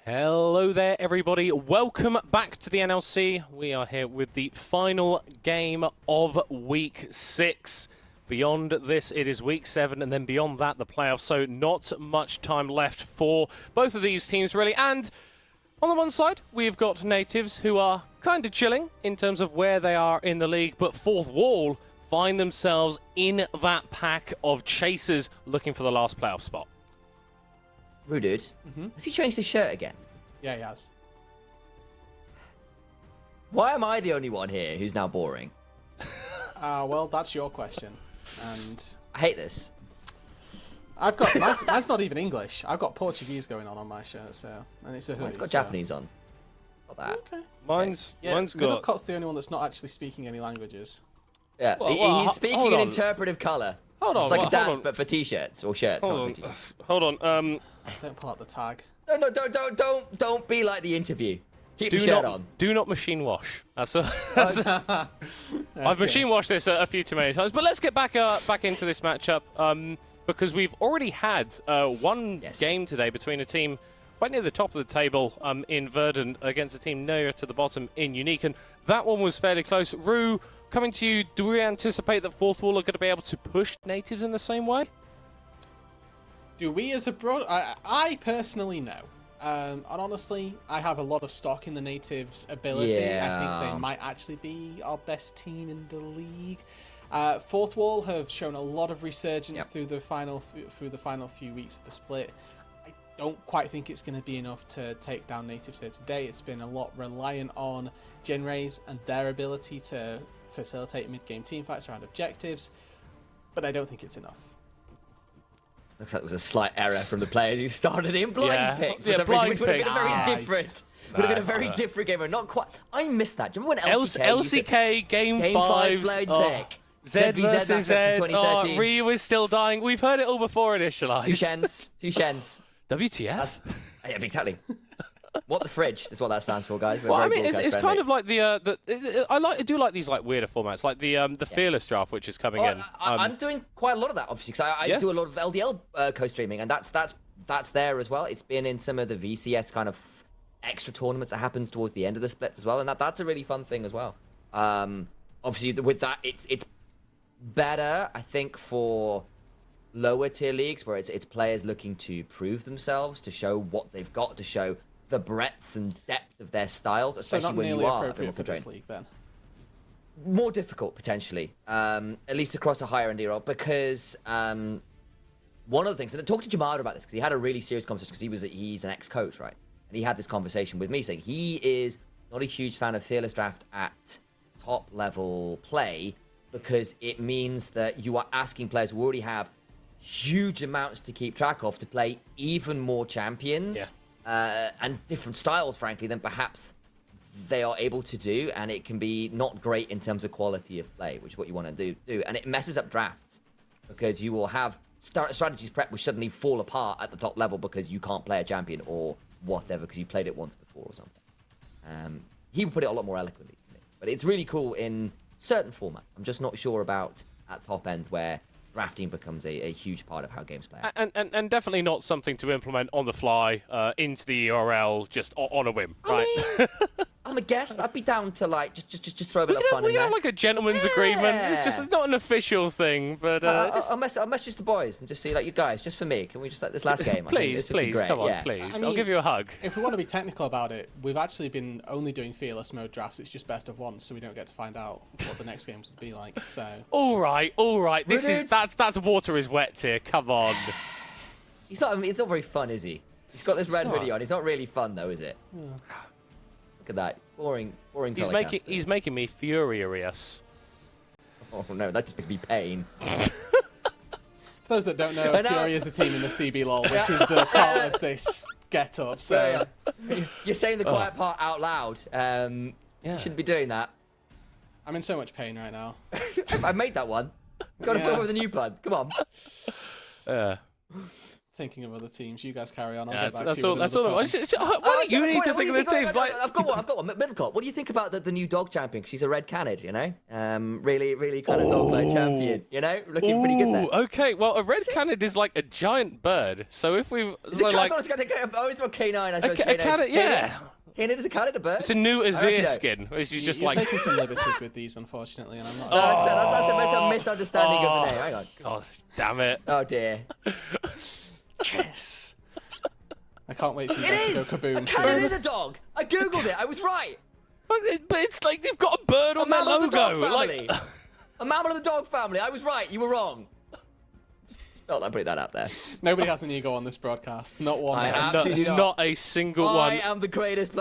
Hello there, everybody. Welcome back to the NLC. We are here with the final game of Week 6. Beyond this, it is Week 7, and then beyond that, the playoffs. So not much time left for both of these teams, really. And on the one side, we've got Nativz, who are kind of chilling in terms of where they are in the league, but Fourth Wall find themselves in that pack of chasers looking for the last playoff spot. Rude. Has he changed his shirt again? Yeah, he has. Why am I the only one here who's now boring? Well, that's your question. And I hate this. I've got mine's not even English. I've got Portuguese going on my shirt, so and it's a hoodie. It's got so. Japanese on. Not that. Okay. Mine's got... Middlecott's the only one that's not actually speaking any languages. Yeah, he's speaking in interpretive colour. Hold on, it's like a dance, hold on. but for t-shirts or shirts. Hold on. Don't pull out the tag. No, don't be like the interview. Keep the shirt on. Do not machine wash. I've machine washed this a few too many times. But let's get back into this matchup because we've already had one game today between a team quite near the top of the table in Verdant against a team nearer to the bottom in Unique, and that one was fairly close. Rue, coming to you, do we anticipate that Fourth Wall are going to be able to push Nativz in the same way? Do we as a broad... I personally know. And honestly, I have a lot of stock in the Nativz ability. Yeah. I think they might actually be our best team in the league. Fourth Wall have shown a lot of resurgence through the final few weeks of the split. I don't quite think it's going to be enough to take down Nativz here today. It's been a lot reliant on Genrays and their ability to facilitate mid-game teamfights around objectives, but I don't think it's enough. Looks like there was a slight error from the players who started in blind pick for some reason, which would have been a very different. Would have been a very different game. Not quite. I missed that. Do you remember when LCK game 5 blind pick? Z versus Z. 2013. Ryu is still dying. We've heard it all before initialized. Two shens. WTF? Yeah, exactly. What the fridge is what that stands for, guys. Well, I mean, it's kind of like I do like these like weirder formats, like the Fearless draft, which is coming in. I'm doing quite a lot of that, obviously, because I do a lot of LDL co-streaming, and that's there as well. It's been in some of the VCS kind of extra tournaments that happens towards the end of the splits as well, and that's a really fun thing as well. Obviously, with that, it's better, I think, for lower tier leagues where it's players looking to prove themselves, to show what they've got, to show the breadth and depth of their styles, especially when you are appropriate for this league, then. More difficult potentially, at least across a higher end era, because one of the things, and I talked to Jamada about this because he had a really serious conversation because he's an ex-coach, right? And he had this conversation with me saying he is not a huge fan of Fearless Draft at top level play because it means that you are asking players who already have huge amounts to keep track of to play even more champions. Yeah. And different styles, frankly, than perhaps they are able to do, and it can be not great in terms of quality of play, which is what you want to do. And it messes up drafts, because you will have strategies prep which suddenly fall apart at the top level because you can't play a champion or whatever, because you played it once before or something. He would put it a lot more eloquently for me. But it's really cool in certain format. I'm just not sure about at top end where drafting becomes a huge part of how games play out. And definitely not something to implement on the fly into the ERL just on a whim, right? I mean, I'm a guest. I'd be down to like just throw a bit of fun in there. We have like a gentleman's agreement. It's just not an official thing, but I'll message the boys and just see, like, you guys, just for me, can we just like this last game? Please, come on, please. I mean, I'll give you a hug. If we want to be technical about it, we've actually been only doing Fearless mode drafts. It's just best of one, so we don't get to find out what the next games would be like. So. All right. That's water is wet here. Come on. He's not very fun, is he? He's got this red hoodie on. He's not really fun though, is it? Yeah. Look at that. Boring. He's making me furious. Oh no, that just makes me pain. For those that don't know, Fury is a team in the CB LoL, which is the part of this get-up. So you're saying the quiet part out loud. You shouldn't be doing that. I'm in so much pain right now. I made that one. Got to come up with a new pun. Come on. thinking of other teams. You guys carry on. I'll Yeah, get back that's to you all. with That's another all. problem. What do you need to think of the teams? Like, I've got one. Middlecott. What do you think about the new dog champion? 'Cause she's a red canid, you know. Really kind of dog-like champion. You know, looking pretty good there. Okay, well, a red canid is like a giant bird. So if we, Is so it like, it's a canine. I suppose. a canid, yeah. Canid is a canid, a bird. It's a new I actually Azir don't. skin. Which is just You're like, taking some liberties with these, unfortunately, and I'm not. No, that's a misunderstanding of the name. Hang on. God damn it. Oh dear. Yes. I can't wait for you It guys to go is. A kaboom canid soon. is a dog. I googled it. I was right. But it's like they've got a bird on their mammal of the logo. dog family. Like, A mammal of the dog family. I was right. You were wrong. Felt like putting that up there. Nobody has an ego on this broadcast. Not one. I man. absolutely not. not a single one. I am the greatest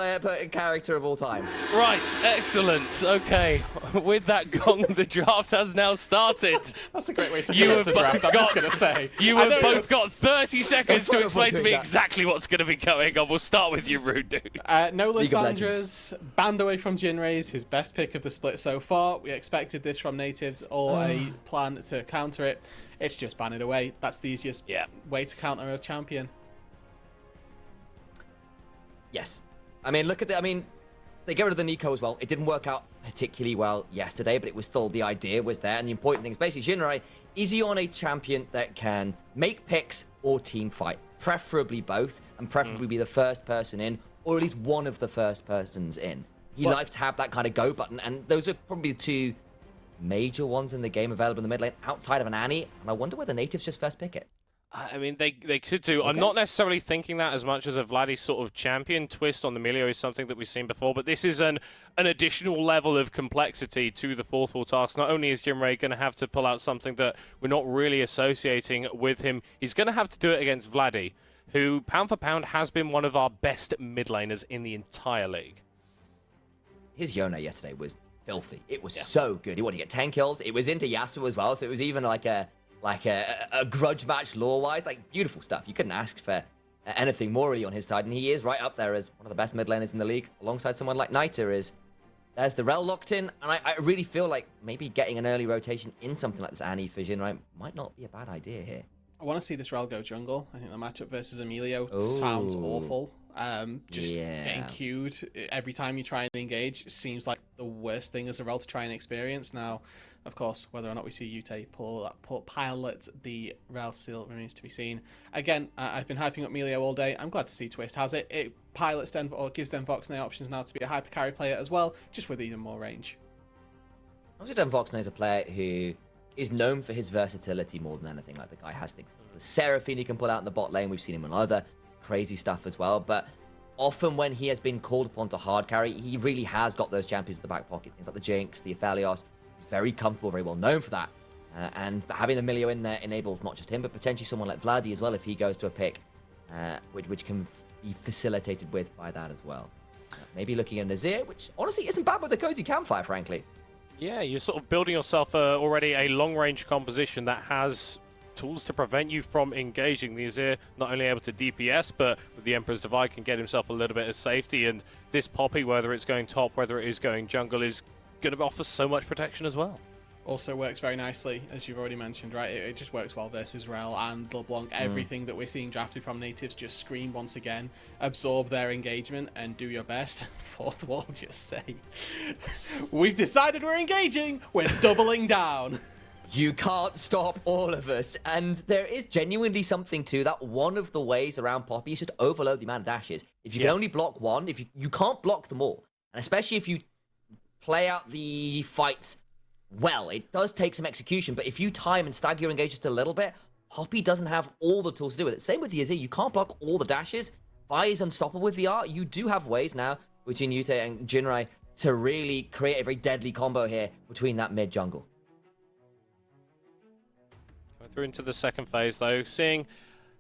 character of all time. Right, excellent. Okay, with that gong, the draft has now started. That's a great way to You commence have a draft. both I'm just got- going to say. You I know have both got 30 seconds to sorry for explain to doing me that. exactly what's going to be going on. We'll start with you, rude dude. No League of Lissandras, banned away from Jinrei's, his best pick of the split so far. We expected this from Nativz or a plan to counter it. It's just banned away. That's the easiest way to counter a champion. Yes. I mean, they get rid of the Nico as well. It didn't work out particularly well yesterday, but it was still, the idea was there. And the important thing is basically Jinrei, is he on a champion that can make picks or team fight? Preferably both, and preferably be the first person in, or at least one of the first persons in. He likes to have that kind of go button, and those are probably the two major ones in the game available in the mid lane outside of an Annie, and I wonder whether Nativz just first pick it. I mean, they could do. I'm not necessarily thinking that as much as a Vladdy sort of champion twist on the Milio is something that we've seen before, but this is an additional level of complexity to the fourth wall task. Not only is Jinrei going to have to pull out something that we're not really associating with him, he's going to have to do it against Vladdy, who, pound for pound, has been one of our best mid laners in the entire league. His Yona yesterday was filthy. It was so good. He wanted to get 10 kills. It was into Yasuo as well, so it was even like a grudge match lore-wise. Like, beautiful stuff. You couldn't ask for anything more really on his side, and he is right up there as one of the best mid laners in the league, alongside someone like Niter is. There's the Rel locked in, and I really feel like maybe getting an early rotation in something like this Annie for Jinrei might not be a bad idea here. I want to see this Rel go jungle. I think the matchup versus Emilio sounds awful. Getting queued every time you try and engage seems like the worst thing as a Rel to try and experience. Now, of course, whether or not we see Yute pilot the Rel still remains to be seen. Again, I've been hyping up Emilio all day. I'm glad to see Twist has it. It pilots Den or gives Den Vox the options now to be a hyper carry player as well, just with even more range. Obviously, Den Vox is a player who is known for his versatility more than anything. Like, the guy has things. Seraphine he can pull out in the bot lane. We've seen him on other crazy stuff as well, but often when he has been called upon to hard carry, he really has got those champions in the back pocket. Things like the Jinx, the Aphelios. He's very comfortable, very well known for that. And having Emilio in there enables not just him, but potentially someone like Vladdy as well if he goes to a pick, which can be facilitated with by that as well. Maybe looking at Nazir, which honestly isn't bad with the cozy campfire, frankly. Yeah, you're sort of building yourself already a long-range composition that has tools to prevent you from engaging. The Azir not only able to DPS, but with the Emperor's Divide can get himself a little bit of safety, and this Poppy, whether it's going top, whether it is going jungle, is going to offer so much protection as well. Also works very nicely, as you've already mentioned, right? It just works well versus Rel and LeBlanc. Everything that we're seeing drafted from Nativz, just scream once again, absorb their engagement, and do your best. Fourth wall, just say, we've decided we're engaging, we're doubling down. You can't stop all of us. And there is genuinely something to that. One of the ways around Poppy is just overload the amount of dashes. If you can only block one, if you can't block them all. And especially if you play out the fights well, it does take some execution. But if you time and stagger your engage just a little bit, Poppy doesn't have all the tools to do with it. Same with the Azir. You can't block all the dashes. Vi is unstoppable with the art. You do have ways now between Yute and Jinrei to really create a very deadly combo here between that mid jungle. Through into the second phase, though, seeing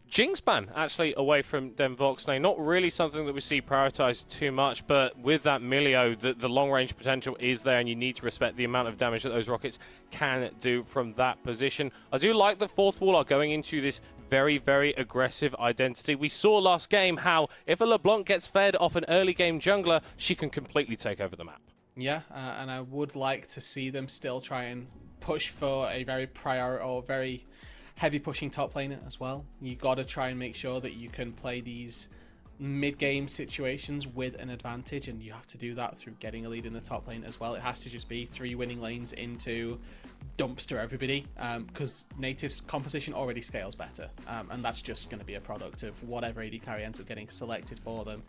Jinx ban actually away from Den Vox. Now, not really something that we see prioritized too much, but with that Milio, the long-range potential is there, and you need to respect the amount of damage that those rockets can do from that position. I do like that fourth wall are going into this very, very aggressive identity. We saw last game how if a LeBlanc gets fed off an early game jungler, she can completely take over the map. Yeah, and I would like to see them still try and push for a very heavy pushing top laner as well. You got to try and make sure that you can play these mid-game situations with an advantage, and you have to do that through getting a lead in the top lane as well. It has to just be 3 winning lanes into dumpster everybody, because Nativ's composition already scales better, and that's just going to be a product of whatever AD carry ends up getting selected for them.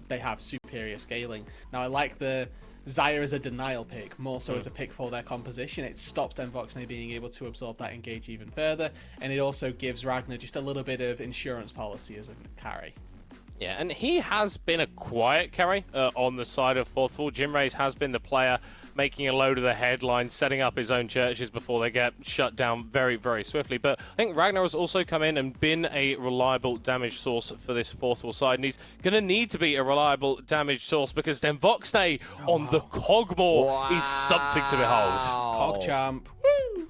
They have superior scaling. Now, I like the Xayah as a denial pick, more so as a pick for their composition. It stops Voxnay being able to absorb that engage even further, and it also gives Ragnar just a little bit of insurance policy as a carry. Yeah, and he has been a quiet carry on the side of Fourth Wall. Jimrace has been the player making a load of the headlines, setting up his own churches before they get shut down very, very swiftly. But I think Ragnar has also come in and been a reliable damage source for this Fourth Wall side, and he's going to need to be a reliable damage source because then Voxnay on the Cogmore is something to behold. Cog champ. Woo!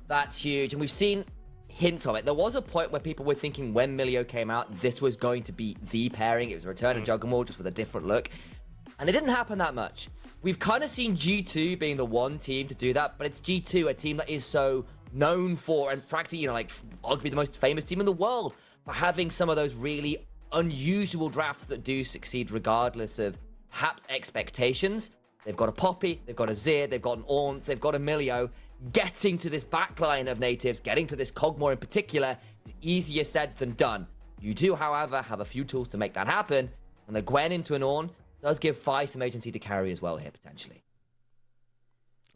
That's huge, and we've seen hints of it. There was a point where people were thinking when Milio came out, this was going to be the pairing. It was a return of Juggernaut, just with a different look. And it didn't happen that much. We've kind of seen G2 being the one team to do that, but it's G2, a team that is so known for, and practically, like, arguably the most famous team in the world, for having some of those really unusual drafts that do succeed regardless of perhaps expectations. They've got a Poppy, they've got a Zir, they've got an Ornn, they've got a Milio. Getting to this backline of Nativz, getting to this Cogmore in particular, is easier said than done. You do, however, have a few tools to make that happen, and the Gwen into an Ornn does give Fi some agency to carry as well here, potentially.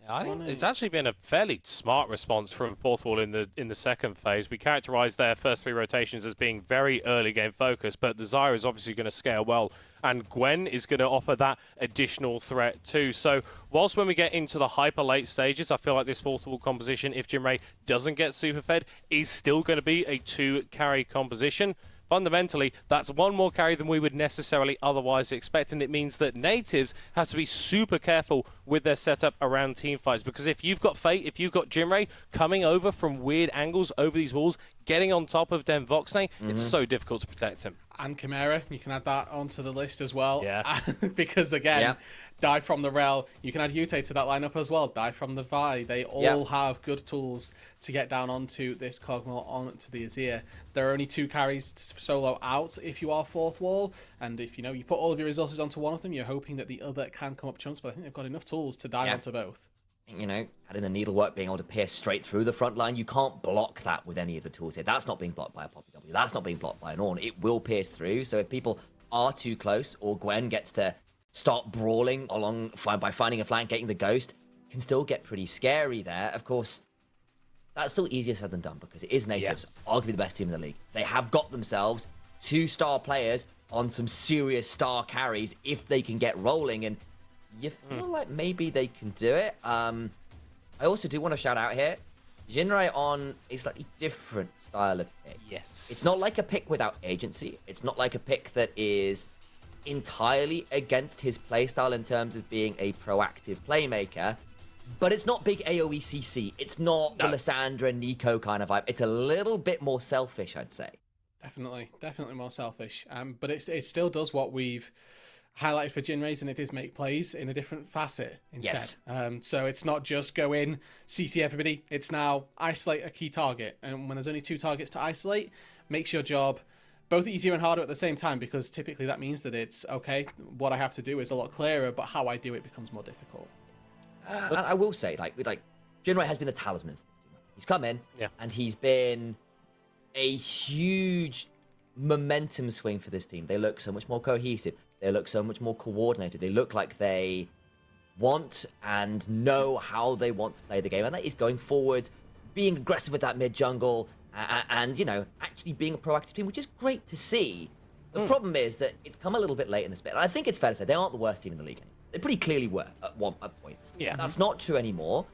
I think it's actually been a fairly smart response from Fourth Wall in the second phase. We characterised their first 3 rotations as being very early game focused, but the Xayah is obviously going to scale well, and Gwen is going to offer that additional threat too. So whilst when we get into the hyper late stages, I feel like this Fourth Wall composition, if Jimray doesn't get super fed, is still going to be a 2 carry composition. Fundamentally, that's 1 more carry than we would necessarily otherwise expect, and it means that Nativz has to be super careful with their setup around team fights, because if you've got Fate, if you've got Jimray coming over from weird angles over these walls, getting on top of Voxnay, it's so difficult to protect him. And Chimera, you can add that onto the list as well. Yeah. Because again, Die from the Rel, you can add Yute to that lineup as well. Die from the Vi. They all have good tools to get down onto this Cogmore, onto the Azir. There are only 2 carries solo out if you are Fourth Wall, and if you put all of your resources onto one of them, you're hoping that the other can come up chumps, but I think they've got enough tools to die onto both. Adding the needlework, being able to pierce straight through the front line, you can't block that with any of the tools here. That's not being blocked by a Poppy W. That's not being blocked by an Ornn. It will pierce through, so if people are too close, or Gwen gets to start brawling along by finding a flank, getting the ghost, can still get pretty scary there. Of course, that's still easier said than done, because it is Nativz, arguably the best team in the league. They have got themselves 2 star players on some serious star carries if they can get rolling, and you feel like maybe they can do it. I also do want to shout out here, Jinrai on a slightly different style of pick. Yes. It's not like a pick without agency. It's not like a pick that is entirely against his playstyle in terms of being a proactive playmaker, but it's not big AoE CC. It's not the Lissandra, Nico kind of vibe. It's a little bit more selfish, I'd say. Definitely more selfish. But it still does what we've highlighted for Jinrays, and it is make plays in a different facet instead. Yes. So it's not just go in, CC everybody. It's now isolate a key target, and when there's only 2 targets to isolate, makes your job both easier and harder at the same time, because typically that means that it's, okay, what I have to do is a lot clearer, but how I do it becomes more difficult. And I will say, like Jinrai has been the talisman for this team. He's come in, and he's been a huge momentum swing for this team. They look so much more cohesive. They look so much more coordinated. They look like they want and know how they want to play the game, and that is going forward, being aggressive with that mid jungle, and actually being a proactive team, which is great to see. The problem is that it's come a little bit late in the split. I think it's fair to say they aren't the worst team in the league. They pretty clearly were at points. Yeah. That's not true anymore.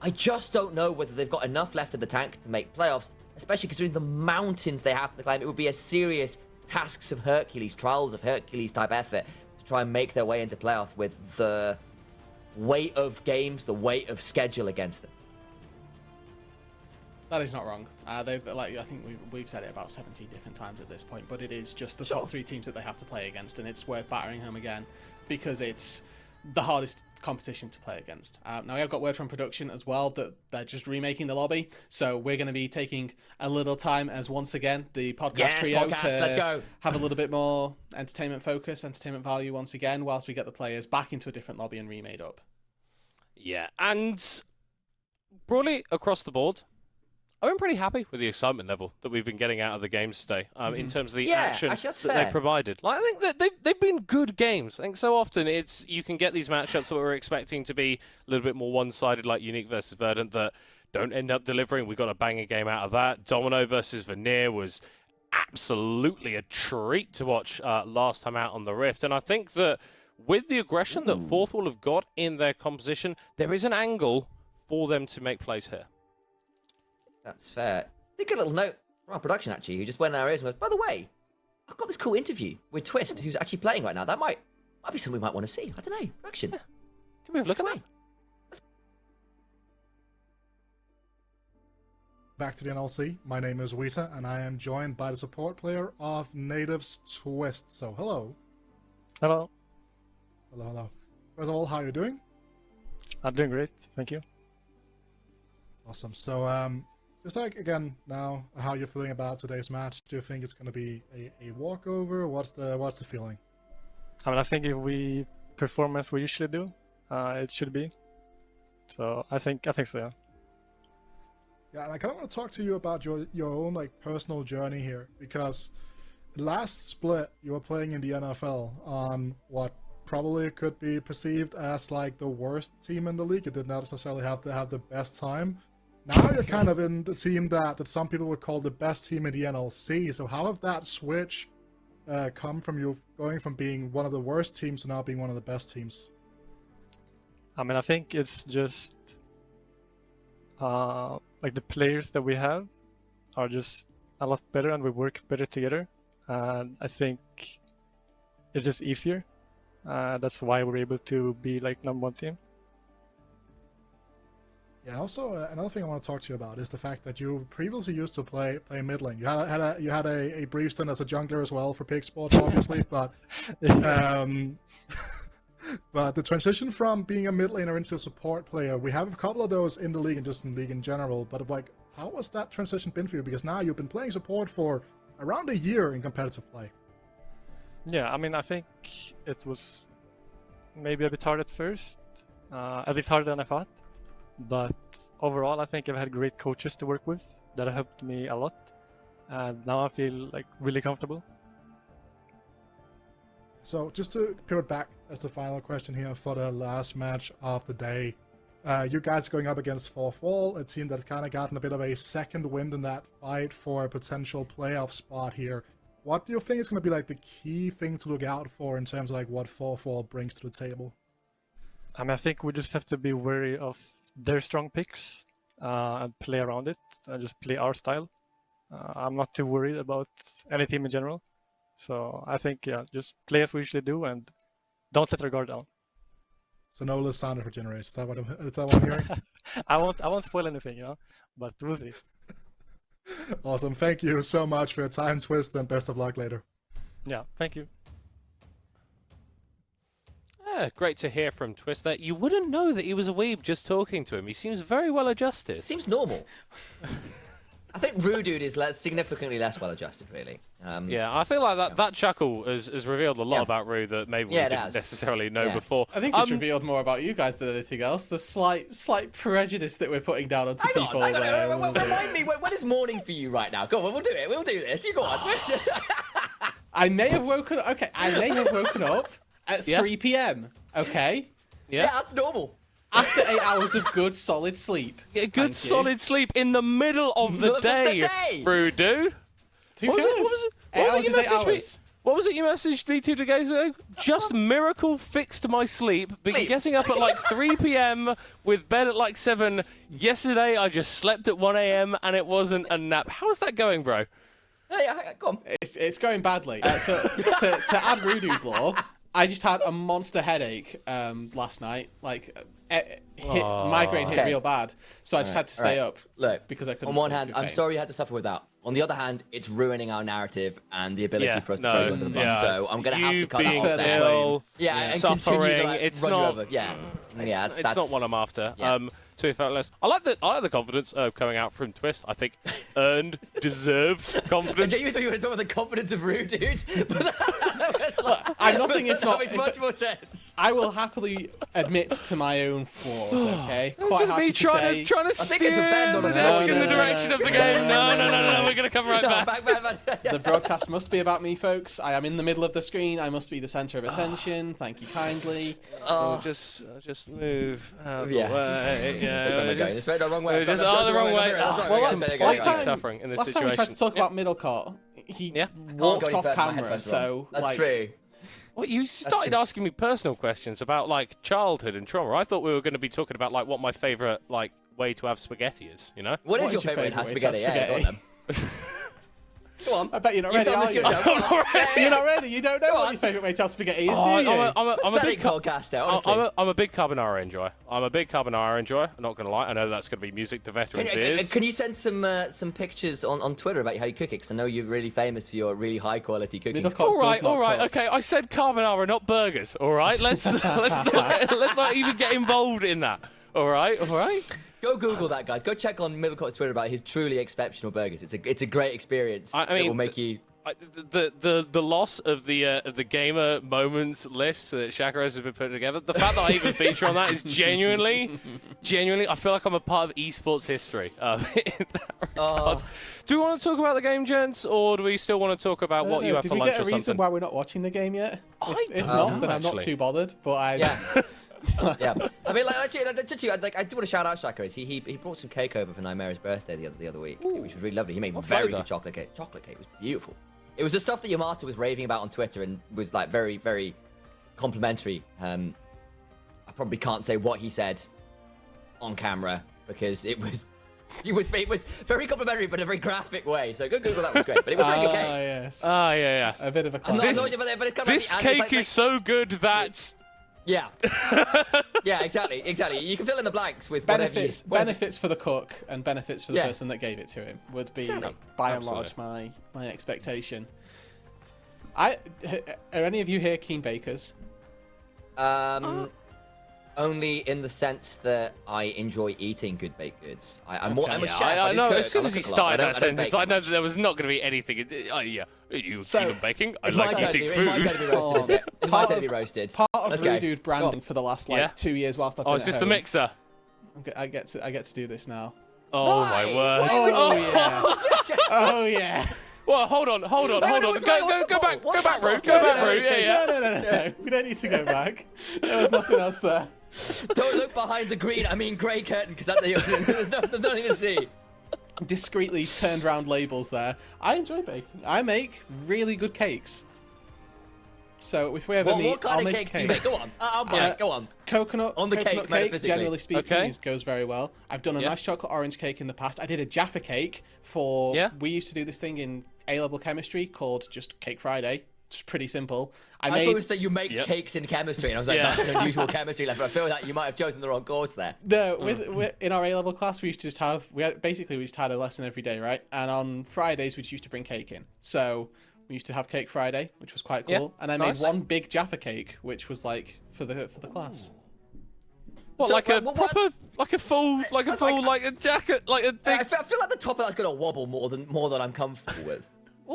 I just don't know whether they've got enough left in the tank to make playoffs, especially considering the mountains they have to climb. It would be a serious tasks of Hercules, trials of Hercules type effort to try and make their way into playoffs with the weight of games, the weight of schedule against them. That is not wrong. I think we've said it about 17 different times at this point, but it is just the top 3 teams that they have to play against, and it's worth battering home again, because it's the hardest competition to play against. Now, I've got word from production as well that they're just remaking the lobby, so we're going to be taking a little time as once again the podcast trio to let's go. have a little bit more entertainment focus, entertainment value once again, whilst we get the players back into a different lobby and remade up. Yeah, and broadly across the board, I've been pretty happy with the excitement level that we've been getting out of the games today, in terms of the action actually, that's that fair. they've provided. Like, I think that they've been good games. I think so often you can get these matchups that we're expecting to be a little bit more one-sided, like Unique versus Verdant, that don't end up delivering. We got a banging game out of that. Domino versus Veneer was absolutely a treat to watch last time out on the Rift, and I think that with the aggression that Fourth Wall have got in their composition, there is an angle for them to make plays here. That's fair. Did get a little note from our production, actually, who just went in our ears and went, by the way, I've got this cool interview with Twist, who's actually playing right now. That might be something we might want to see. I don't know. Production. Can we have a look at that? Back to the NLC. My name is Wisa, and I am joined by the support player of Nativz, Twist. So, hello. Hello. Hello, hello. First of all, how are you doing? I'm doing great, thank you. Awesome. So, just like, again, now, how you're feeling about today's match? Do you think it's going to be a walkover? What's the feeling? I mean, I think if we perform as we usually do, it should be. So I think so. Yeah. Yeah, and I kind of want to talk to you about your own like personal journey here, because last split you were playing in the NFL on what probably could be perceived as like the worst team in the league. You did not necessarily have to have the best time. Now you're kind of in the team that some people would call the best team in the NLC. So how have that switch come from you going from being one of the worst teams to now being one of the best teams? I mean, I think it's just like the players that we have are just a lot better, and we work better together. And I think it's just easier. That's why we're able to be like #1 team. Yeah. Also, another thing I want to talk to you about is the fact that you previously used to play mid lane. You had a brief stint as a jungler as well for Pig Sports, obviously, but but the transition from being a mid laner into a support player, we have a couple of those in the league and just in the league in general. But like, how has that transition been for you? Because now you've been playing support for around a year in competitive play. Yeah, I mean, I think it was maybe a bit hard at first, a bit harder than I thought. But overall, I think I've had great coaches to work with that have helped me a lot, and now I feel like really comfortable. So just to pivot back as the final question here for the last match of the day, you guys are going up against Fourth Wall, a team that's kind of gotten a bit of a second wind in that fight for a potential playoff spot here. What do you think is going to be like the key thing to look out for in terms of like what Fourth Wall brings to the table? I mean, I think we just have to be wary of their strong picks and play around it and just play our style. I'm not too worried about any team in general. So I think, yeah, just play as we usually do and don't let our guard down. So no Lysandra for Generation, is that what I'm hearing? I won't spoil anything, you know, but we'll see. Awesome. Thank you so much for your time, Twist, and best of luck later. Yeah, thank you. Yeah, great to hear from Twist there. You wouldn't know that he was a weeb just talking to him. He seems very well adjusted. Seems normal. I think Rudude is significantly less well adjusted, really. Yeah, I feel like that chuckle has revealed a lot about Rue that maybe we it didn't has. necessarily know before. I think it's revealed more about you guys than anything else. The slight prejudice that we're putting down onto people. Hang on, remind me, when is morning for you right now? Go on, we'll do it. We'll do this. You go on. I may have woken up. Okay, I may have woken up at 3 p.m. Okay. Yeah, that's normal. After 8 hours of good solid sleep. Yeah, good solid sleep in the middle of the day, Rue, dude. Who cares? 8 hours is 8 hours. What was it you messaged me 2 days ago? Just miracle fixed my sleep. Been getting up at like 3 p.m. with bed at like 7. Yesterday I just slept at 1 a.m. and it wasn't a nap. How's that going, bro? Yeah, go on. It's going badly. So to add Rudu's law, I just had a monster headache last night. Like, migraine hit real bad, so I just had to stay up. Look, because I couldn't. On one sleep hand, through I'm pain. sorry you had to suffer with that. On the other hand, it's ruining our narrative and the ability for us to throw you under the bus. yeah, So I'm going to have to you cut that being off there. ill, Yeah, and suffering. continue to, like, It's run you not. over. Yeah, It's not what I'm after. Yeah. To be fair, I like the confidence coming out from Twist. I think earned, deserved confidence. I thought you were talking about the confidence of Rue, dude. I'm nothing if not. That makes much more sense. I will happily admit to my own flaws. Okay, It's quite just happy me to say. trying to think steer it's a bend on the a disc bend. in the direction of the game. No, we're gonna come right back. Back. The broadcast must be about me, folks. I am in the middle of the screen. I must be the center of attention. Thank you kindly. I'll just move out of the Yes. way. Yeah, It's right the wrong way. just the wrong way. That's right. Well, Okay, there you go. last There you time- go. Suffering in this Last time we tried to situation. talk about Middlecott, he Yeah. walked Can't go any off further, my camera. headphones are on. So That's like, true. Well, you started true. asking me personal questions about like childhood and trauma. I thought we were going to be talking about like what my favorite like way to have spaghetti is. You know? What is What your is your favourite favourite house way to have spaghetti? Yeah, go on then. Go on. I bet you're not You've ready, done are this you? yourself. Go on. You're not ready. You don't know Go what on. your favourite way to have spaghetti is, do Oh, you? I'm a Pathetic big podcaster, honestly. I'm a big carbonara enjoyer. I'm not going to lie. I know that's going to be music to veterans' ears. Can you send some pictures on Twitter about how you cook it? Because I know you're really famous for your really high quality cooking. Middlecott All does right, not all right, cook. okay. I said carbonara, not burgers. All right, let's not even get involved in that. All right. Go Google that, guys. Go check on Middlecott's Twitter about his truly exceptional burgers. It's a great experience. I mean, it will make you. The loss of the gamer moments list that Shakaros has been putting together. The fact that I even feature on that is genuinely, I feel like I'm a part of esports history. In that regard. Do we want to talk about the game, gents, or do we still want to talk about what you have Did for we lunch get a or reason something? why we're not watching the game yet? If don't not, know, then I'm not actually. too bothered. But I. Yeah. Yeah. I mean, like, actually, I do want to shout out Shakaros. He brought some cake over for Naimera's birthday the other week, which was really lovely. He made very flavour? good chocolate cake. Chocolate cake was beautiful. It was the stuff that Yamato was raving about on Twitter and was like very, very complimentary. I probably can't say what he said on camera because it was very complimentary, but in a very graphic way. So go Google that was great, but it was very good cake. Yes. Yeah. A bit of a I'm classic. not annoyed about it, but it's kind of This like the- and cake it's like- is so good that. Yeah. Yeah, exactly. You can fill in the blanks with benefits for the cook and benefits for the Yeah. person that gave it to him would be Exactly. by and large my expectation. Are any of you here keen bakers? Only in the sense that I enjoy eating good baked goods. I'm a chef. I know. do As cook. soon I as he cook a lot. started I that don't sentence, bake I know much. that there was not going to be anything. Yeah, you So- keen on baking? I It's my like turn to eating be- it's my turn to food. be roasted, is it? It's my Part turn to be of- roasted. Part of Let's Rude go. Dude Go on. branding for the last like Yeah. 2 years whilst I've been Oh, at is this the home. mixer? I get to do this now. Oh my word! Oh yeah. Oh yeah. Well, hold on. what's Go the back, ball? go back, Rude. Go No, back, no, Rude. Yeah. No. We don't need to go back. There was nothing else there. Don't look behind the grey curtain, because there's nothing to see. Discreetly turned round labels there. I enjoy baking. I make really good cakes. So if we ever meet, What I'll kind of make cakes a do you cake. make? Go on. I'll buy it. Go on. Coconut On the cake, coconut cake, metaphysically. generally speaking, Okay. goes very well. I've done a Yeah. nice chocolate orange cake in the past. I did a Jaffa cake for. Yeah. We used to do this thing in A-level chemistry called just Cake Friday. It's pretty simple. I thought you said you make Yep. cakes in chemistry, and I was like, Yeah. that's an unusual chemistry level. I feel like you might have chosen the wrong course there. No, with in our A-level class, we used to just have we just had a lesson every day, right? And on Fridays, we just used to bring cake in. So we used to have Cake Friday, which was quite cool. Yeah, And I nice. made one big Jaffa cake, which was like for the class. What, So, like a what- proper, like a full jacket, like a big. I feel like the top of that's going to wobble more than I'm comfortable with.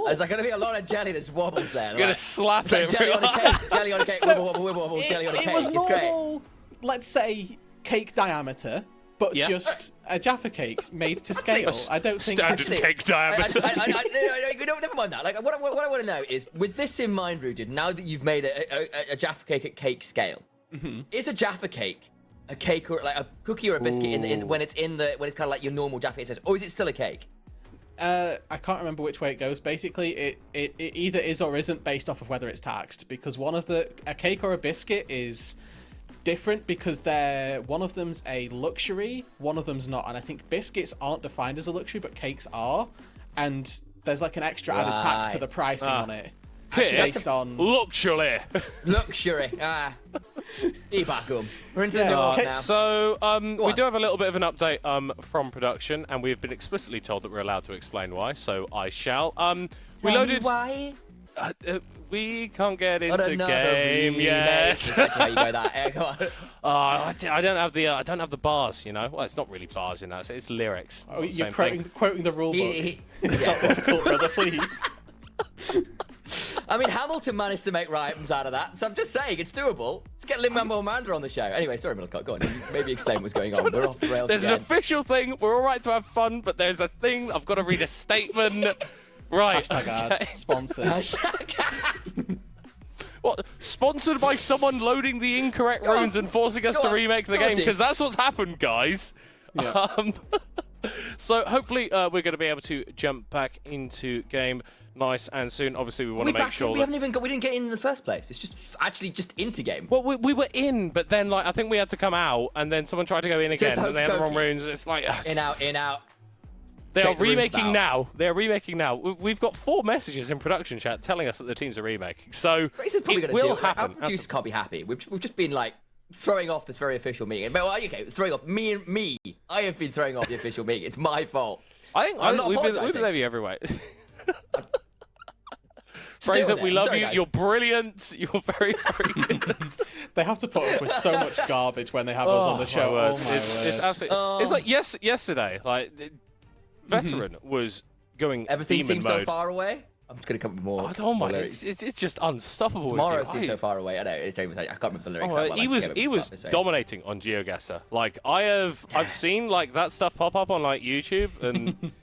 There's like going to be a lot of jelly that wobbles there. You're gonna like, slap it's like it. jelly on a cake. Jelly on a cake. So, wobble, wobble, wobble, jelly on a cake. It was It's great. normal, let's say, cake diameter, but Yeah. just a Jaffa cake made to scale. I don't think Standard it's- cake diameter. Never mind that. Like, what I want to know is, with this in mind, Rudid, now that you've made a Jaffa cake at cake scale, is a Jaffa cake a cake or like a cookie or a biscuit when it's kind of like your normal Jaffa cake says, or is it still a cake? I can't remember which way it goes. Basically, it either is or isn't based off of whether it's taxed, because a cake or a biscuit is different because one of them's a luxury, one of them's not, and I think biscuits aren't defined as a luxury, but cakes are, and there's like an extra added tax to the pricing on it. Kit, based on luxury. Luxury. Ibakum. We're into the Yeah, new one okay. now. So, we on. do have a little bit of an update from production, and we've been explicitly told that we're allowed to explain why, so I shall. We Tell me loaded. why? We can't get Not into another game remake. yet. That's actually how you go that. Yeah, go on. I don't have the bars, you know. Well, it's not really bars in that. It's lyrics. Oh, you're Same thing. quoting the rule book. It's yeah. not difficult, brother, please. I mean, Hamilton managed to make rhymes out of that, so I'm just saying it's doable. Let's get Lin-Manuel Miranda on the show. Anyway, sorry, Middlecott, go on. You maybe explain what's going on. We're off the rails There's again. an official thing. We're all right to have fun, but there's a thing. I've got to read a statement. Right. Hashtag ad, sponsored. What? Sponsored by someone loading the incorrect Go on. runes and forcing us Go to on. remake the Spill game, it. because that's what's happened, guys. Yeah. So hopefully we're going to be able to jump back into game nice and soon. Obviously, we want to make sure we that... we didn't get in the first place. It's just actually just into game. Well, we were in, but then like I think we had to come out, and then someone tried to go in So it's again, the and they had the wrong hokey-pokey. runes. It's like In out. They are Check the runes remaking about. now. They are remaking now. We've got 4 messages in production chat telling us that the teams are remaking. So Grace is probably it going to do will it. Like, our happen. producers can't be happy. We've just been like throwing off this very official meeting. But well, okay, throwing off me. I have been throwing off the official meeting. It's my fault. I think I'm not we've been apologising. there every way. Still Fraser, there. we love Sorry, you. guys. You're brilliant. You're very, very good. They have to put up with so much garbage when they have us on the show. my Oh word. my It's word. absolutely. It's like yesterday. Like veteran was going Everything demon seems mode. so far away. I'm just going to come up with more. Oh my! more lyrics. It's just unstoppable. Tomorrow with you. seems so far away. I know. It's James. I can't remember the lyrics. Oh, that well. he I was forget he what was the stuff is, dominating on GeoGuessr. Like I've seen like that stuff pop up on like YouTube, and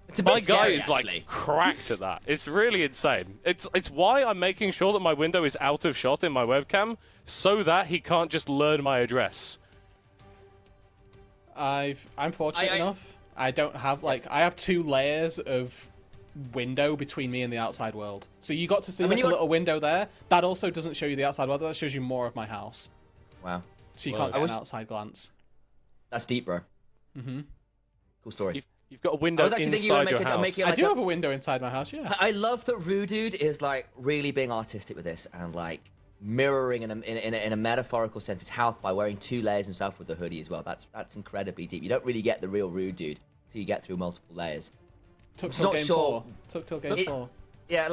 It's a bit my guy scary, is actually. like cracked at that. It's really insane. It's why I'm making sure that my window is out of shot in my webcam, so that he can't just learn my address. I'm fortunate I- enough. I don't have I have 2 layers of window between me and the outside world. So you got to see I mean, like you a got- little window there. That also doesn't show you the outside world. That shows you more of my house. Wow. So you Well, can't I get was- an outside glance. That's deep, bro. Mm-hmm. Cool story. You've got a window I was actually thinking you were inside your making- house. making I like do a- have a window inside my house. Yeah. I love that Rudude is like really being artistic with this and like mirroring in a metaphorical sense his health by wearing 2 layers himself with the hoodie as well. That's incredibly deep. You don't really get the real Rudude until you get through multiple layers. Took It's till not game sure. 4. Took till game It- 4. Yeah,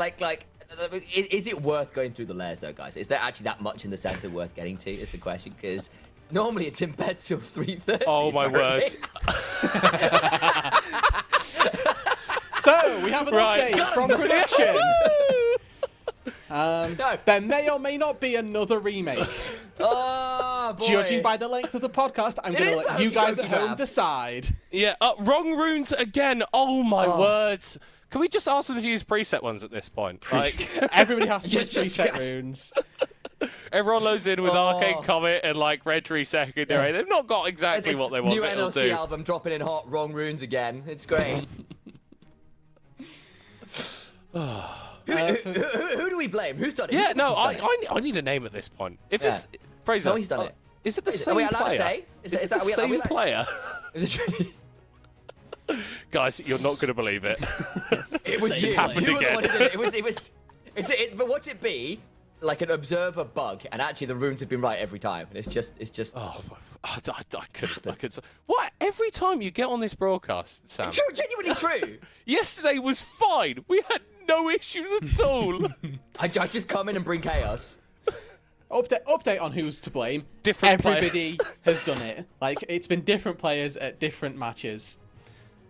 is it worth going through the layers though, guys? Is there actually that much in the center worth getting to? Is the question, because normally it's in bed till 3:30. Oh my word! So we have an Right. update from production. No. There may or may not be another remake. Oh boy. Judging by the length of the podcast, I'm going to is the let you guys at hokey-pokey home grab. decide. Yeah, wrong runes again. Oh my words! Can we just ask them to use preset ones at this point? Like Everybody has to use Just preset yes. runes. everyone loads in with Oh. Arcane Comet and like Red Tree Secondary. They've not got exactly It's what they want new it'll NLC do. album dropping in hot, wrong runes again. It's great. Who do we blame? Who's done it? Yeah, no, Who's done it? I need a name at this point. If Yeah. it's Fraser, No, he's done it. Is it the Are same we allowed player? to say? Is it the same player? Guys, you're not going to believe it. It was It's you. happened You were the again. one who did it. But watch it be like an observer bug, and actually the runes have been right every time, and it's just. Oh, I could. What? Every time you get on this broadcast, Sam. True, genuinely true. Yesterday was fine. We had no issues at all. I just come in and bring chaos. Update on who's to blame. Different Everybody players. has done it. Like, it's been different players at different matches.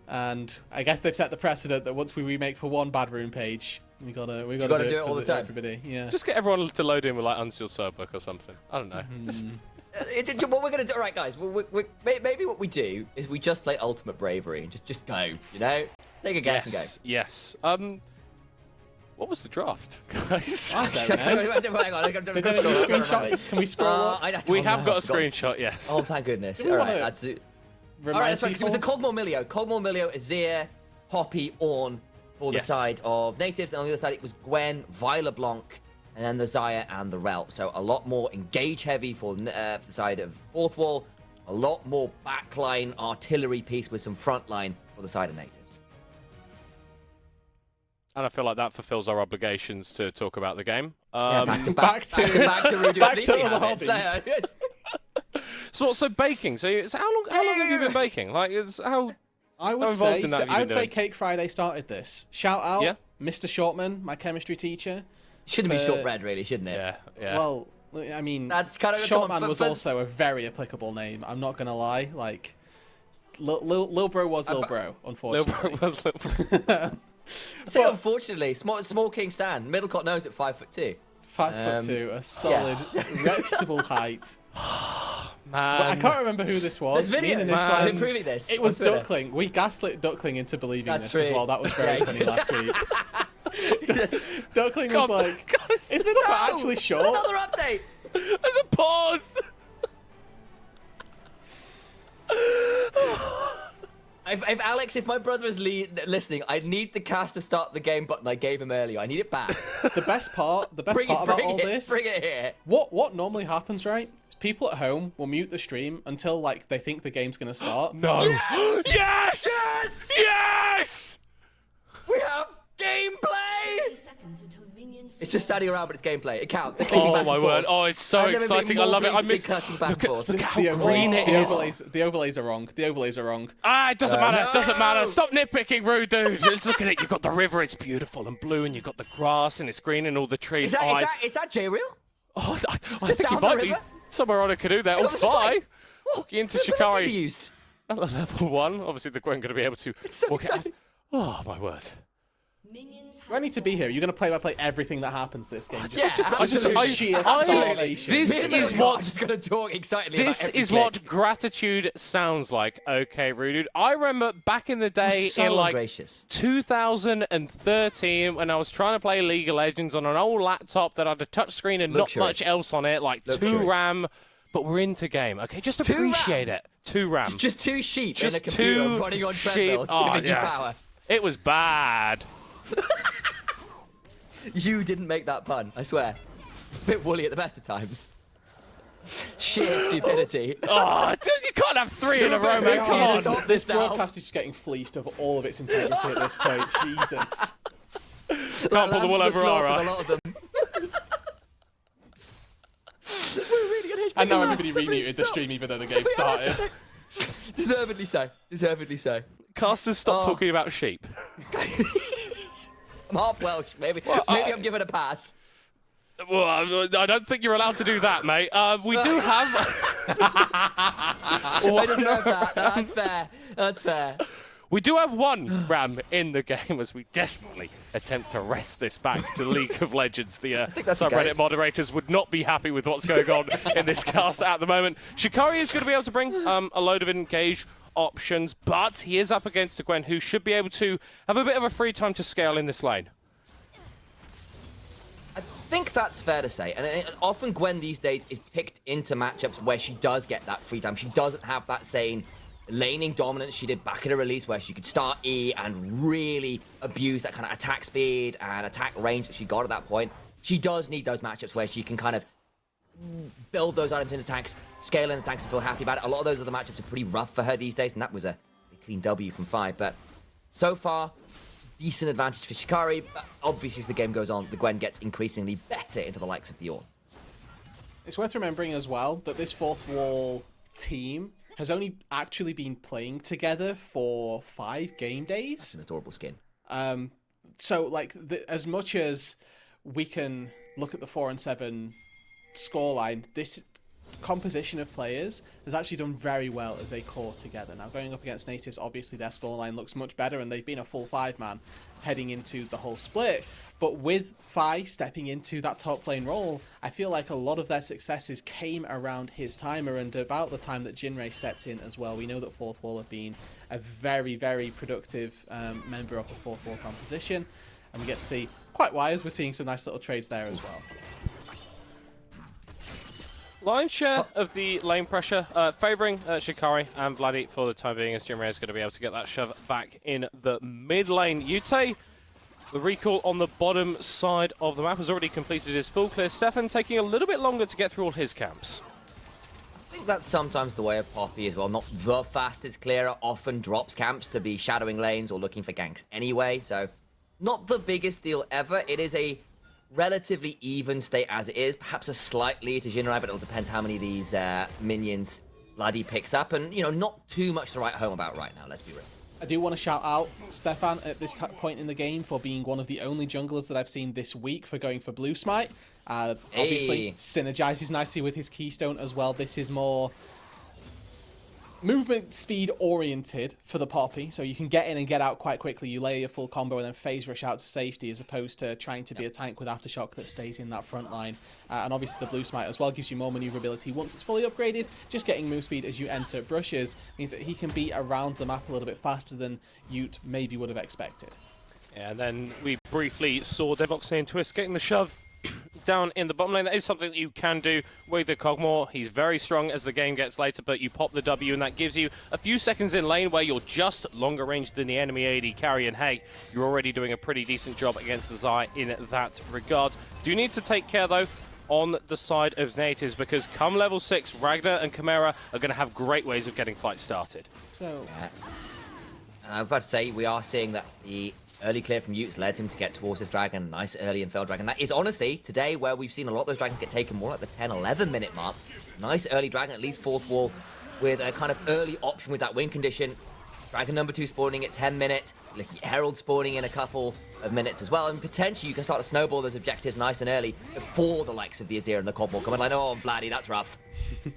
And I guess they've set the precedent that once we remake for one bad rune page, we gotta do do it all for the time. Everybody, yeah. Just get everyone to load in with like Unsealed Swordbook or something. I don't know. What we're gonna do, all right, guys. Maybe what we do is we just play Ultimate Bravery and just go. You know, take a guess and go. Yes. What was the draft, guys? I don't know. Hang on, Did they let you screenshot it? Can we scroll up? We have got a screenshot. Yes. Oh, thank goodness. Do we All right, wanna that's it. All Remind right, that's right. 'Cause it was the people? Cogmore Milio. Cogmore Milio, Azir, Poppy, Ornn for the Yes. side of Natives, and on the other side it was Gwen, Viola Blanc, and then the Xayah and the Rel. So a lot more engage heavy for the side of Fourth Wall, a lot more backline artillery piece with some frontline for the side of Natives. And I feel like that fulfills our obligations to talk about the game. Yeah, back to back to Rudy's back to sleeping other habits. hobbies. So baking. So how long have you been baking? Like, how I would involved say in that have you I been would say doing? Cake Friday started this. Shout out, Yeah. Mr. Shortman, my chemistry teacher. Shouldn't be for- shortbread, really, shouldn't it? yeah. Well, I mean, That's kind of come on, Shortman was for- also a very applicable name. I'm not gonna lie. Like, Lil Bro was Lil Bro, unfortunately. Say unfortunately, small King Stan, Middlecott knows at 5'2". 5'2", a solid, reputable height. Man. I can't remember who this was. There's Me and videos Islam- proving this. It was on Twitter. Duckling. We gaslit Duckling into believing That's this as true. well. That was very Yeah, funny he did. last week. Yes. Duckling was like, God, "Is Middlecott actually There's short?" another update. There's a pause. If my brother is listening, I need the cast to start the game button I gave him earlier. I need it back. The best part about all this. Bring it here. What normally happens, right? Is people at home will mute the stream until like they think the game's gonna start. No. Yes! Yes! Yes! Yes! We have gameplay. It's just standing around, but it's gameplay. It counts. They're clicking Oh back my and word! forth. Oh, it's so I've never been exciting! I more love it. I pleased to miss. see clicking back and forth. Look how The green it is. the overlays are wrong. The overlays are wrong. Ah, it doesn't matter. no! Doesn't matter. Stop nitpicking, rude dude. Just look at it. You've got the river. It's beautiful and blue, and you've got the grass and it's green and all the trees. Is that J-Real? I Just think he down the might be river? somewhere on a canoe there. Oh, I was just fly. like, Walking into What lenses he Shikari used? at level 1. Obviously, the Gwen going to be able to. It's so walk it out. exciting. Oh my word! Do I need to be here? You're gonna play everything that happens this game. Yeah, absolutely. sheer I- starvation. this Me and is Middlecott what- are just gonna talk excitedly This about every is click. what gratitude sounds like. Okay, rude dude. I remember back in the day So in like ungracious. 2013 when I was trying to play League of Legends on an old laptop that had a touchscreen and Luxury. not much else on it, like 2 Luxury. RAM, but we're into game. Okay, just 2 appreciate RAM? it. 2 RAM. Just 2 sheep in a Just computer 2 running on sheep. treadmills, Oh, giving you yes. power. It was bad. You didn't make that pun, I swear. It's a bit woolly at the best of times. Sheer stupidity. Oh, dude, you can't have 3 in a row, We man. can't Come on. stop This now. broadcast is just getting fleeced of all of its integrity at this point. Jesus. Can't pull the wool over our A eyes. lot of them. We're really gonna hit And now people everybody out. remuted the stream even though the game started. Deservedly so. Deservedly so. Casters, stop Oh. talking about sheep. I'm half Welsh. Maybe I'm giving a pass. Well, I don't think you're allowed to do that, mate. We do have... I deserve that. That's fair. That's fair. We do have 1 RAM in the game as we desperately attempt to wrest this back to League of Legends. The think that's subreddit okay. moderators would not be happy with what's going on in this cast at the moment. Shikari is going to be able to bring a load of engage options, but he is up against a Gwen who should be able to have a bit of a free time to scale in this lane. I think that's fair to say. And often Gwen these days is picked into matchups where she does get that free time. She doesn't have that same laning dominance she did back in a release where she could start E and really abuse that kind of attack speed and attack range that she got at that point. She does need those matchups where she can kind of build those items into tanks, scale into tanks and feel happy about it. A lot of those other matchups are pretty rough for her these days, and that was a clean W from 5. But so far, decent advantage for Shikari. But obviously, as the game goes on, the Gwen gets increasingly better into the likes of the Ornn. It's worth remembering as well that this Fourth Wall team has only actually been playing together for 5 game days. It's an adorable skin. So, like, as much as we can look at the 4 and 7 scoreline, this composition of players has actually done very well as a core together. Now, going up against Nativz, obviously their scoreline looks much better, and they've been a full 5-man heading into the whole split. But with Fi stepping into that top lane role, I feel like a lot of their successes came around his timer and about the time that Jinray stepped in as well. We know that Fourth Wall have been a very, very productive member of the Fourth Wall composition, and we get to see quite why as we're seeing some nice little trades there as well. Lion's share of the lane pressure favouring Shikari and Vladdy for the time being, as Jinray is going to be able to get that shove back in the mid lane. Yute, the recall on the bottom side of the map, has already completed his full clear. Stefan taking a little bit longer to get through all his camps. I think that's sometimes the way of Poppy as well. Not the fastest clearer, often drops camps to be shadowing lanes or looking for ganks anyway, so not the biggest deal ever. It is a relatively even state as it is. Perhaps a slight lead to Jinrai, but it'll depend how many of these minions Bloody picks up. And, you know, not too much to write home about right now, let's be real. I do want to shout out Stefan at this point in the game for being one of the only junglers that I've seen this week for going for Blue Smite. Obviously, synergizes nicely with his Keystone as well. This is more movement speed oriented for the Poppy, so you can get in and get out quite quickly. You layer your full combo and then phase rush out to safety, as opposed to trying to be a tank with Aftershock that stays in that front line. And obviously the Blue Smite as well gives you more maneuverability once it's fully upgraded. Just getting move speed as you enter brushes means that he can be around the map a little bit faster than Ute maybe would have expected. Yeah, and then we briefly saw Devoxy and Twist getting the shove down in the bottom lane. That is something that you can do with the Cogmore. He's very strong as the game gets later, but you pop the W and that gives you a few seconds in lane where you're just longer range than the enemy AD carry, and hey, you're already doing a pretty decent job against the Zai in that regard. Do need to take care though on the side of Nativz, because come level 6, Ragnar and Chimera are going to have great ways of getting fights started. So, I was about to say, we are seeing that the early clear from Utes led him to get towards this dragon. Nice early and fell dragon. That is honestly, today, where we've seen a lot of those dragons get taken more at the 10-11 minute mark. Nice early dragon, at least fourth wall, with a kind of early option with that win condition. Dragon number 2 spawning at 10 minutes. Herald spawning in a couple of minutes as well. And potentially you can start to snowball those objectives nice and early before the likes of the Azir and the Cobble come in. Like, oh, Vladdy, that's rough. a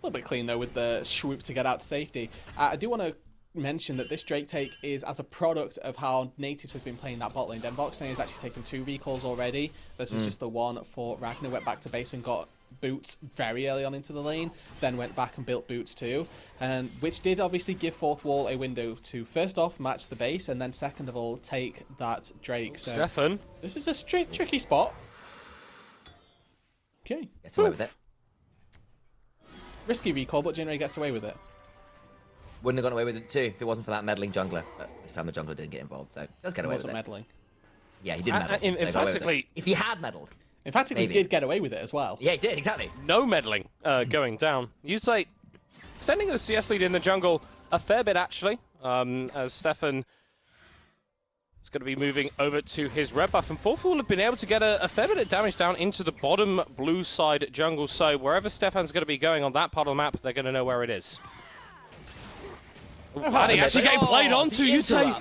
little bit clean though with the swoop to get out to safety. I do want to mention that this Drake take is as a product of how Nativz has been playing that bot lane. Voxney has actually taken 2 recalls already. This is just the one for Ragnar. Went back to base and got boots very early on into the lane, then went back and built boots too, and which did obviously give fourth wall a window to first off match the base, and then second of all take that Drake. So Stefan, this is a tricky spot. Okay, Gets away with it. Risky recall, but Jinray gets away with it. Wouldn't have gone away with it too if it wasn't for that meddling jungler. But this time the jungler didn't get involved, so does get away with it. Wasn't meddling. Yeah, he did meddle. Emphatically, if he had meddled. Emphatically Maybe. did get away with it as well. Yeah, he did, exactly. no meddling going down. You'd say extending the CS lead in the jungle a fair bit actually, as Stefan is going to be moving over to his red buff, and fourth wall have been able to get a fair bit of damage down into the bottom blue side jungle, so wherever Stefan's going to be going on that part of the map, they're going to know where it is. Vladdy actually getting played onto, you say,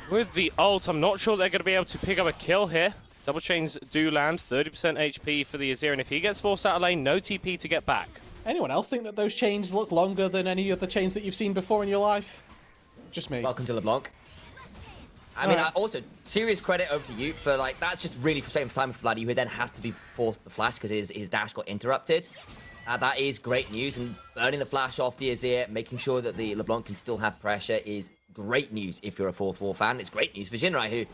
with the ult. I'm not sure they're going to be able to pick up a kill here. Double chains do land, 30% HP for the Azir, and if he gets forced out of lane, no TP to get back. Anyone else think that those chains look longer than any other chains that you've seen before in your life? Just me. Welcome to LeBlanc. I mean, also, serious credit over to you for, like, that's just really frustrating for time for Vladdy, who then has to be forced the flash because his dash got interrupted. That is great news, and burning the flash off the Azir, making sure that the LeBlanc can still have pressure is great news if you're a fourth wall fan. It's great news for Jinrai, who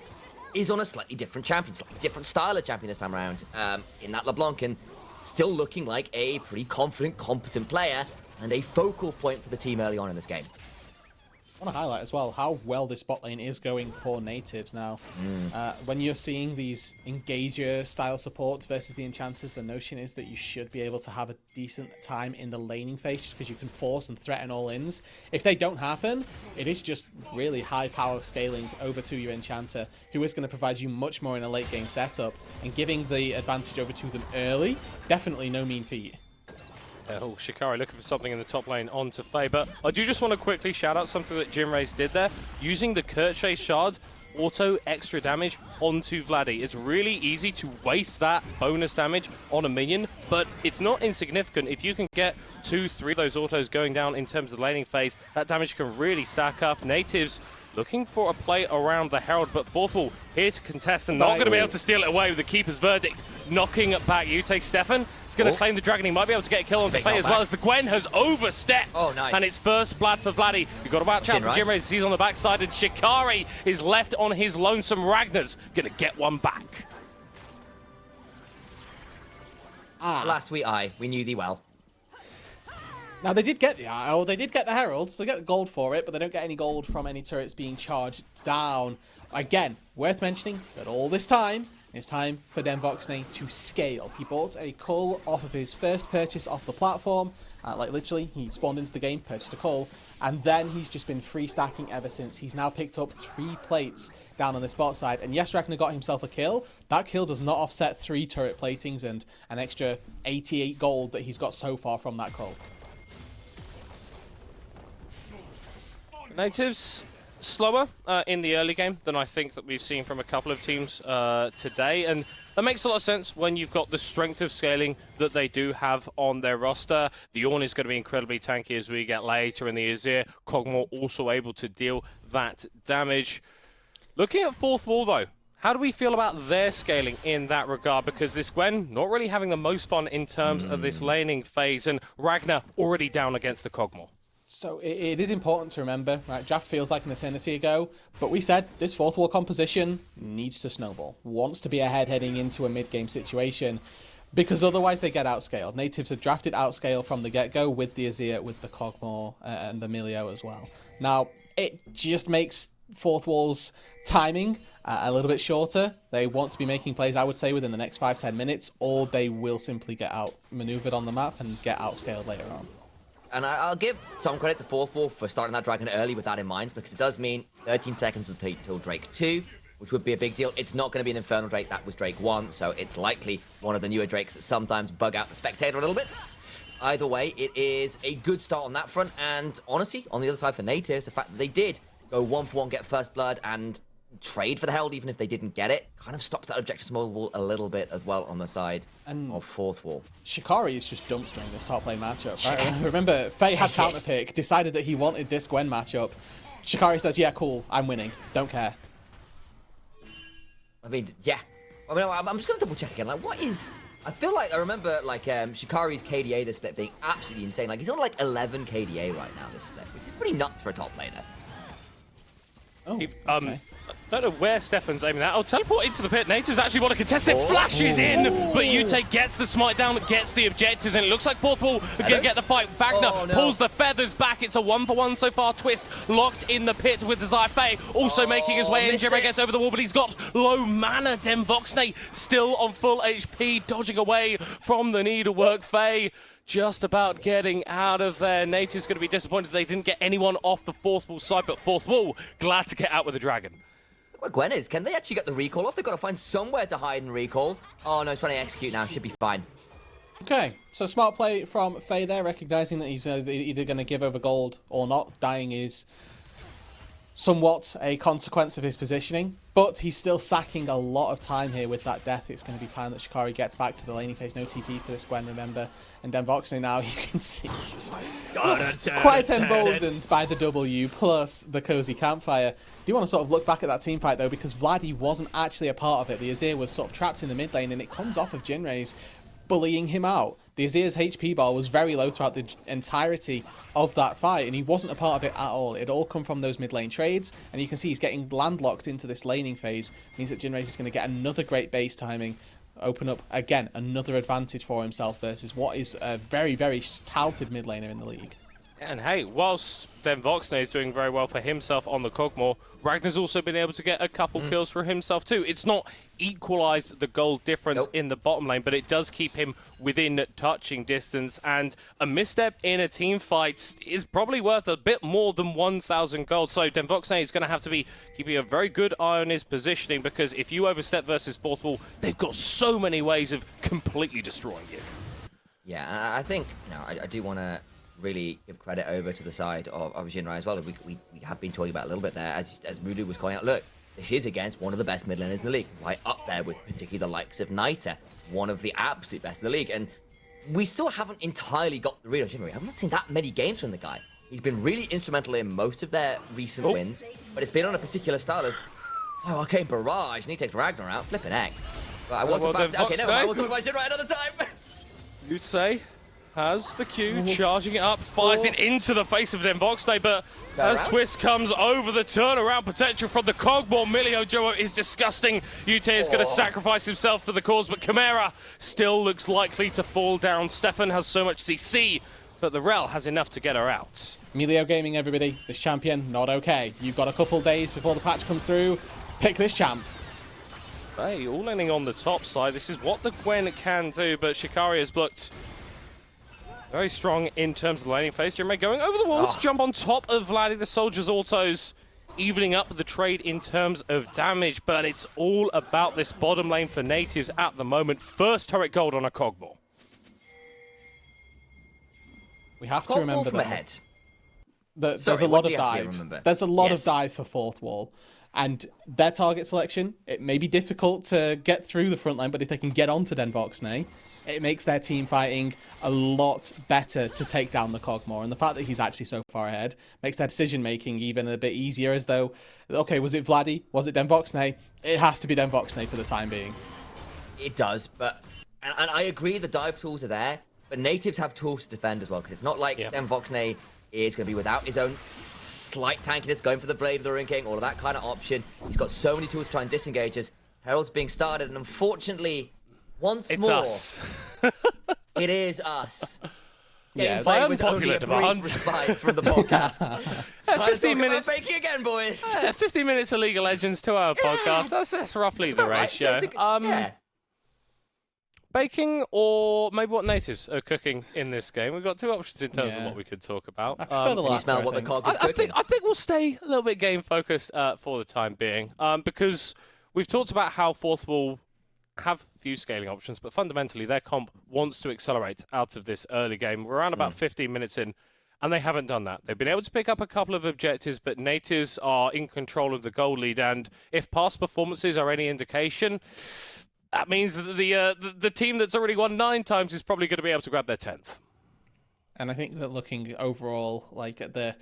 is on a slightly different champion, slightly different style of champion this time around, in that LeBlanc, and still looking like a pretty confident, competent player, and a focal point for the team early on in this game. I want to highlight as well how well this bot lane is going for Nativz now. When you're seeing these engager style supports versus the enchanters, the notion is that you should be able to have a decent time in the laning phase just because you can force and threaten all-ins. If they don't happen, it is just really high power scaling over to your enchanter, who is going to provide you much more in a late game setup, and giving the advantage over to them early, definitely no mean feat. Oh, Shikari looking for something in the top lane onto Faye, but I do just want to quickly shout out something that Jinrays did there, using the Kirche shard auto extra damage onto Vladdy. It's really easy to waste that bonus damage on a minion, but it's not insignificant. If you can get 2-3 of those autos going down in terms of the laning phase, that damage can really stack up. Nativz looking for a play around the Herald, but fourth wall here to contest and not going to be able to steal it away with the Keeper's Verdict. Knocking it back, you take Stefan. Going to claim the dragon. He might be able to get a kill on Faye as well, as the Gwen has overstepped. Oh, nice. And it's first blood for Vladdy. You've got to watch out for Jinray as he's on the backside, and Shikari is left on his lonesome. Ragnar's going to get one back. Last we knew thee well. Now they did get the eye, or they did get the Herald, so they get the gold for it, but they don't get any gold from any turrets being charged down. Again, worth mentioning that all this time, it's time for Voxney to scale. He bought a cull off of his first purchase off the platform, Like literally, he spawned into the game, purchased a call, and then he's just been free stacking ever since. He's now picked up 3 plates down on this bot side, and yes, Ragnar got himself a kill. That kill does not offset 3 turret platings and an extra 88 gold that he's got so far from that call. Nativz slower in the early game than I think that we've seen from a couple of teams today, and that makes a lot of sense when you've got the strength of scaling that they do have on their roster. The Ornn is going to be incredibly tanky as we get later in the Azir. Kog'Maw also able to deal that damage. Looking at fourth wall though, how do we feel about their scaling in that regard? Because this Gwen not really having the most fun in terms of this laning phase, and Ragnar already down against the Kog'Maw. So it is important to remember, right? Draft feels like an eternity ago, but we said this fourth wall composition needs to snowball, wants to be ahead heading into a mid-game situation, because otherwise they get outscaled. Nativz have drafted outscale from the get-go with the Azir, with the Kog'Maw, and the Milio as well. Now, it just makes fourth wall's timing a little bit shorter. They want to be making plays, I would say, within the next 5-10 minutes, or they will simply get outmaneuvered on the map and get outscaled later on. And I'll give some credit to fourth wall for starting that dragon early with that in mind, because it does mean 13 seconds until Drake 2, which would be a big deal. It's not going to be an Infernal Drake, that was Drake 1, so it's likely one of the newer Drakes that sometimes bug out the spectator a little bit. Either way, it is a good start on that front, and honestly, on the other side for Nativz, the fact that they did go 1-for-1, get first blood, and trade for the Herald even if they didn't get it, kind of stops that objective small wall a little bit as well on the side of fourth wall. Shikari is just dumpstering this top lane matchup, right? Remember, Faye had counter pick, decided that he wanted this Gwen matchup. Shikari says, yeah, cool, I'm winning, don't care. I mean, yeah. I mean, I'm just going to double check again. Like, what is... I feel like I remember, like, Shikari's KDA this split being absolutely insane. Like, he's on, like, 11 KDA right now this split, which is pretty nuts for a top laner. Oh, okay. I don't know where Stefan's aiming at. Oh, teleport into the pit. Nativz actually want to contest it. Flashes in, but Yute gets the smite down, gets the objectives, and it looks like fourth wall are going to get the fight. Wagner pulls the feathers back. It's a 1-for-1 so far. Twist locked in the pit with Desire Faye, also making his way in. Jimmy gets over the wall, but he's got low mana. Voxnay still on full HP, dodging away from the needlework. Faye just about getting out of there. Nativ's going to be disappointed they didn't get anyone off the fourth wall side, but fourth wall glad to get out with the dragon. Look where Gwen is. Can they actually get the recall off? They've got to find somewhere to hide and recall. Oh no, he's trying to execute now. Should be fine. Okay, so smart play from Faye there, recognizing that he's either going to give over gold or not. Dying is somewhat a consequence of his positioning, but he's still sacking a lot of time here with that death. It's going to be time that Shikari gets back to the laning phase. No TP for this Gwen, remember. And Voxnay now, you can see just quite emboldened by the W plus the cozy campfire. Do you want to sort of look back at that team fight though, because Vladdy wasn't actually a part of it. The Azir was sort of trapped in the mid lane, and it comes off of Jinrei's bullying him out. The Azir's HP bar was very low throughout the entirety of that fight, and he wasn't a part of it at all. It all come from those mid lane trades, and you can see he's getting landlocked into this laning phase. It means that Jinrei's is going to get another great base timing, open up again another advantage for himself versus what is a very, very touted mid laner in the league. And hey, whilst Voxnay is doing very well for himself on the Kog'Maw, Ragnar's also been able to get a couple kills for himself too. It's not equalized the gold difference in the bottom lane, but it does keep him within touching distance, and a misstep in a team fight is probably worth a bit more than 1,000 gold. So Voxnay is going to have to be keeping a very good eye on his positioning, because if you overstep versus fourth wall, they've got so many ways of completely destroying you. Yeah, I think, you know, I do want to really give credit over to the side of Jinrai as well. We have been talking about a little bit there, as Mudu was calling out. Look, this is against one of the best mid laners in the league, right up there with particularly the likes of Nita, one of the absolute best in the league. And we still haven't entirely got the read of Jinrai. I've not seen that many games from the guy. He's been really instrumental in most of their recent wins, but it's been on a particular style as, oh, okay, Barrage, and he takes Ragnar out, flipping heck. But I wasn't about to, okay, never mind, we'll talk about Jinrai another time. You'd say has the Q, charging it up, fires it into the face of Voxnay, but as Twist comes over, the turnaround potential from the Kog'Maw Milio duo is disgusting. Yute is going to sacrifice himself for the cause, but Chimera still looks likely to fall down. Stefan has so much CC, but the Rel has enough to get her out. Milio Gaming, everybody. This champion, not okay. You've got a couple days before the patch comes through. Pick this champ. Hey, all landing on the top side. This is what the Gwen can do, but Shikari has blocked Very strong in terms of the laning phase. Jeremy going over the wall to jump on top of Vladdy, the soldier's autos, evening up the trade in terms of damage, but it's all about this bottom lane for Nativz at the moment. First turret gold on a Cogmore. We have to remember from that ahead. there's a lot of dive. There's a lot of dive for fourth wall. And their target selection, it may be difficult to get through the front line, but if they can get onto Denvoxnay, it makes their team fighting a lot better to take down the Cogmore. And the fact that he's actually so far ahead makes their decision-making even a bit easier, as though, okay, was it Vladdy? Was it Denvoxnay? It has to be Denvoxnay for the time being. It does, but... And I agree the dive tools are there, but Nativz have tools to defend as well, because it's not like Denvoxnay is going to be without his own slight tankiness, going for the Blade of the Ruin King, all of that kind of option. He's got so many tools to try and disengage us. Herald's being started, and unfortunately, once more... Us. It is us. Yeah, Gameplay was only a brief respite from the podcast. 15 minutes. Baking again, boys. 15 minutes of League of Legends, 2 hour podcast. That's roughly the ratio. Right. Yeah. Baking or maybe what Nativz are cooking in this game. We've got two options in terms of what we could talk about. I prefer the Can you latter, smell what the cog is cooking? I think we'll stay a little bit game focused for the time being, because we've talked about how Fourth Wall have few scaling options, but fundamentally their comp wants to accelerate out of this early game. We're around about 15 minutes in, and they haven't done that. They've been able to pick up a couple of objectives, but Nativz are in control of the gold lead, and if past performances are any indication, that means that the team that's already won 9 times is probably going to be able to grab their 10th. And I think that looking overall, like at the,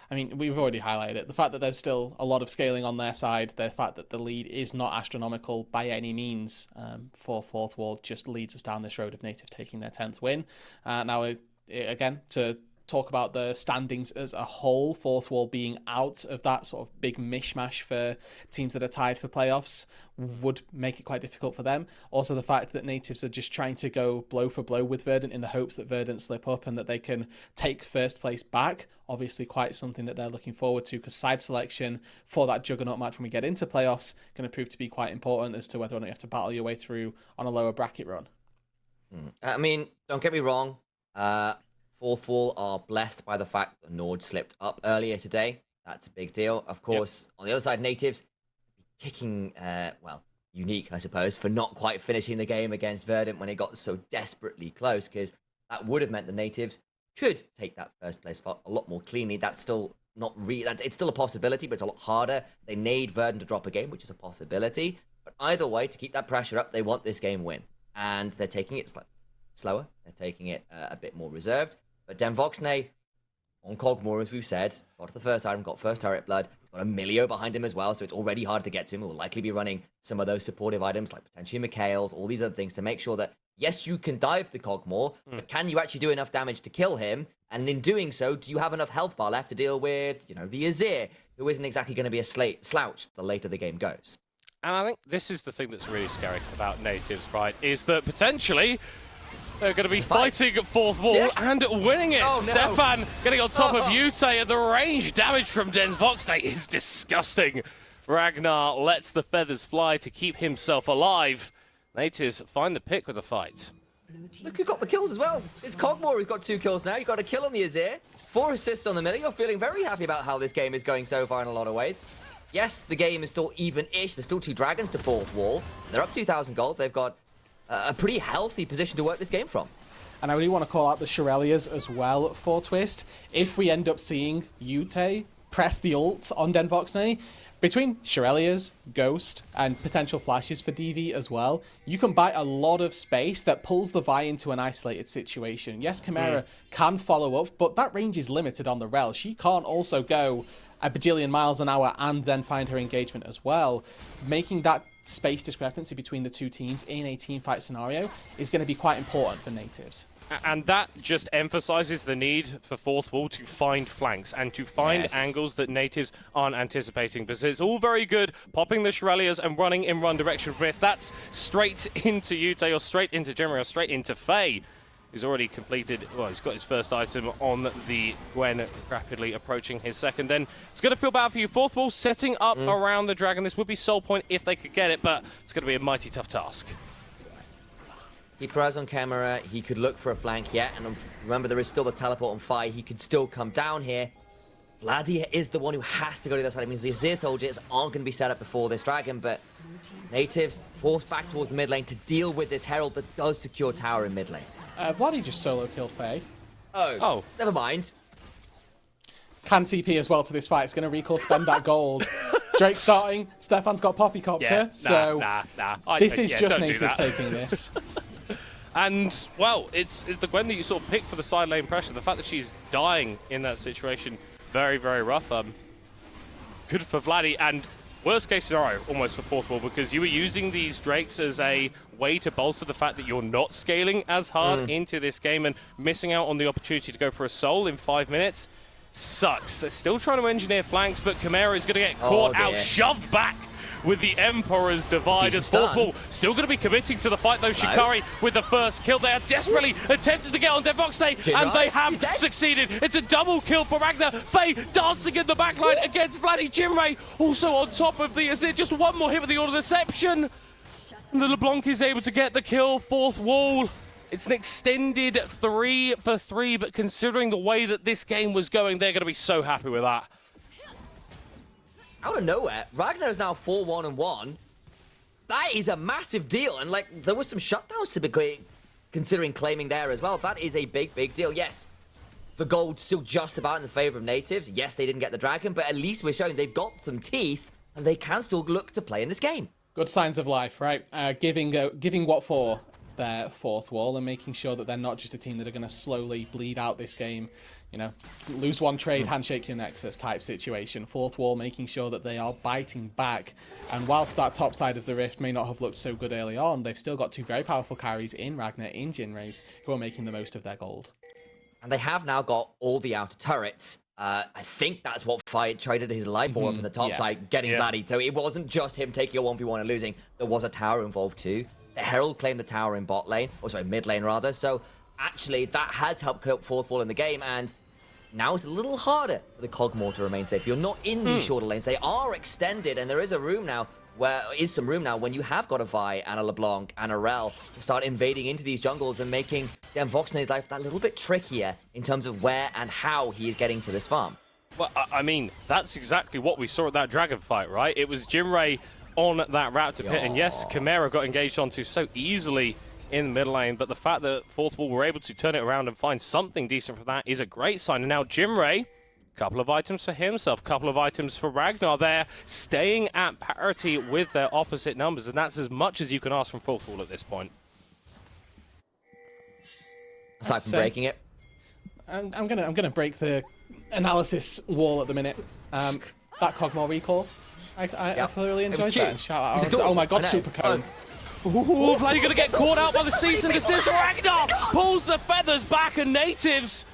I mean, we've already highlighted it. The fact that there's still a lot of scaling on their side, the fact that the lead is not astronomical by any means for Fourth Wall just leads us down this road of Nativz taking their 10th win. Now, again, to talk about the standings as a whole, Fourth Wall being out of that sort of big mishmash for teams that are tied for playoffs would make it quite difficult for them. Also, the fact that Nativz are just trying to go blow for blow with Verdant in the hopes that Verdant slip up and that they can take first place back. Obviously, quite something that they're looking forward to, because side selection for that juggernaut match when we get into playoffs going to prove to be quite important as to whether or not you have to battle your way through on a lower bracket run. I mean, don't get me wrong. Fourth Wall are blessed by the fact that Nord slipped up earlier today. That's a big deal. Of course, on the other side, Nativz kicking, unique, I suppose, for not quite finishing the game against Verdant when it got so desperately close, because that would have meant the Nativz could take that first place spot a lot more cleanly. That's still not it's still a possibility, but it's a lot harder. They need Verdant to drop a game, which is a possibility. But either way, to keep that pressure up, they want this game win. And they're taking it slower. They're taking it a bit more reserved. But Denvoxnay, on Cogmore, as we've said, got to the first item, got first turret blood. He's got a Milio behind him as well, so it's already hard to get to him. We'll likely be running some of those supportive items, like potentially Mikhail's, all these other things, to make sure that, yes, you can dive the Cogmore, but can you actually do enough damage to kill him? And in doing so, do you have enough health bar left to deal with, the Azir, who isn't exactly going to be a slouch the later the game goes? And I think this is the thing that's really scary about Nativz, right, is that potentially they're going to be fighting at Fourth Wall and winning it. Oh, no. Stefan getting on top of Yute, and the range damage from Denvoxnay is disgusting. Ragnar lets the feathers fly to keep himself alive. Nativz find the pick with the fight. Look who got the kills as well. It's Cogmore who's got 2 kills now. You've got a kill on the Azir, 4 assists on the Millie. You're feeling very happy about how this game is going so far in a lot of ways. Yes, the game is still even-ish. There's still 2 dragons to Fourth Wall. They're up 2,000 gold. They've got a pretty healthy position to work this game from. And I really want to call out the Shirelias as well for Twist. If we end up seeing Yute press the ult on Denvoxnay, between Shirelias, Ghost, and potential flashes for DV as well, you can buy a lot of space that pulls the Vi into an isolated situation. Yes, Chimera can follow up, but that range is limited on the Rel. She can't also go a bajillion miles an hour and then find her engagement as well. Making that space discrepancy between the two teams in a team fight scenario is going to be quite important for Nativz. And that just emphasizes the need for Fourth Wall to find flanks and to find angles that Nativz aren't anticipating, because it's all very good popping the Shirelias and running in one direction, but if that's straight into Yute or straight into Jimmy or straight into Faye, he's already completed, well, he's got his first item on the Gwen, rapidly approaching his second. Then it's going to feel bad for you. Fourth Wall setting up around the Dragon. This would be Soul Point if they could get it, but it's going to be a mighty tough task. Keep your eyes on camera. He could look for a flank yet. And remember, there is still the teleport on fire. He could still come down here. Vladdy is the one who has to go to the other side. It means the Azir soldiers aren't going to be set up before this dragon, but Nativz forced back towards the mid lane to deal with this Herald that does secure tower in mid lane. Vladdy just solo killed Faye. Oh, never mind. Can TP as well to this fight. It's going to recall spend that gold. Drake starting. Stefan's got Poppycopter. This is just Nativz taking this. And, well, it's the Gwen that you sort of pick for the side lane pressure. The fact that she's dying in that situation, very, very rough. Good for Vladdy, and worst case scenario almost for fourth wall, because you were using these Drakes as a way to bolster the fact that you're not scaling as hard into this game, and missing out on the opportunity to go for a soul in 5 minutes sucks. They're still trying to engineer flanks, but Chimera is going to get caught out, shoved back with the Emperor's Divide, as fourth wall still going to be committing to the fight, though. Shikari with the first kill. They are desperately attempted to get on Devoxnate, and they have succeeded. It's a double kill for Ragnar. Faye dancing in the backline against Vladdy. Jinray also on top of the Azir. Just one more hit with the Order Deception. And the LeBlanc is able to get the kill. Fourth wall. It's an extended 3 for 3, but considering the way that this game was going, they're going to be so happy with that. Out of nowhere, Ragnar is now 4-1-1. That is a massive deal, and like there was some shutdowns to be considering claiming there as well. That is a big, big deal. Yes, the gold's still just about in the favor of Nativz. Yes, they didn't get the dragon, but at least we're showing they've got some teeth, and they can still look to play in this game. Good signs of life, right? Giving what for their fourth wall and making sure that they're not just a team that are going to slowly bleed out this game. You know, lose one trade, handshake your nexus type situation. Fourth wall making sure that they are biting back. And whilst that top side of the rift may not have looked so good early on, they've still got two very powerful carries in Ragnar, in Jinrays, who are making the most of their gold. And they have now got all the outer turrets. I think that's what Fight traded his life for up in the top side, getting Vladdy. So it wasn't just him taking a 1v1 and losing. There was a tower involved too. The Herald claimed the tower in bot lane, or sorry, mid lane rather. So actually that has helped kill fourth wall in the game, and now it's a little harder for the Cogmore to remain safe. You're not in these shorter lanes. They are extended, and there is some room now when you have got a Vi and a LeBlanc and a Rel to start invading into these jungles and making Voxnade's life that little bit trickier in terms of where and how he is getting to this farm. Well, I mean, that's exactly what we saw at that dragon fight, right? It was Jinray on that route to pit, and yes, Chimera got engaged onto so easily in the middle lane, but the fact that fourth wall were able to turn it around and find something decent from that is a great sign. And now Jinray, couple of items for himself, couple of items for Ragnar there, staying at parity with their opposite numbers, and that's as much as you can ask from fourth wall at this point. Aside from breaking it. I'm gonna break the analysis wall at the minute. That Cogmore recall, I thoroughly enjoyed that. And shout out, oh my god, Super Cone. Ooh, Vladdy gonna get caught out by the cease and desist. Ragnar pulls the feathers back, and Nativz,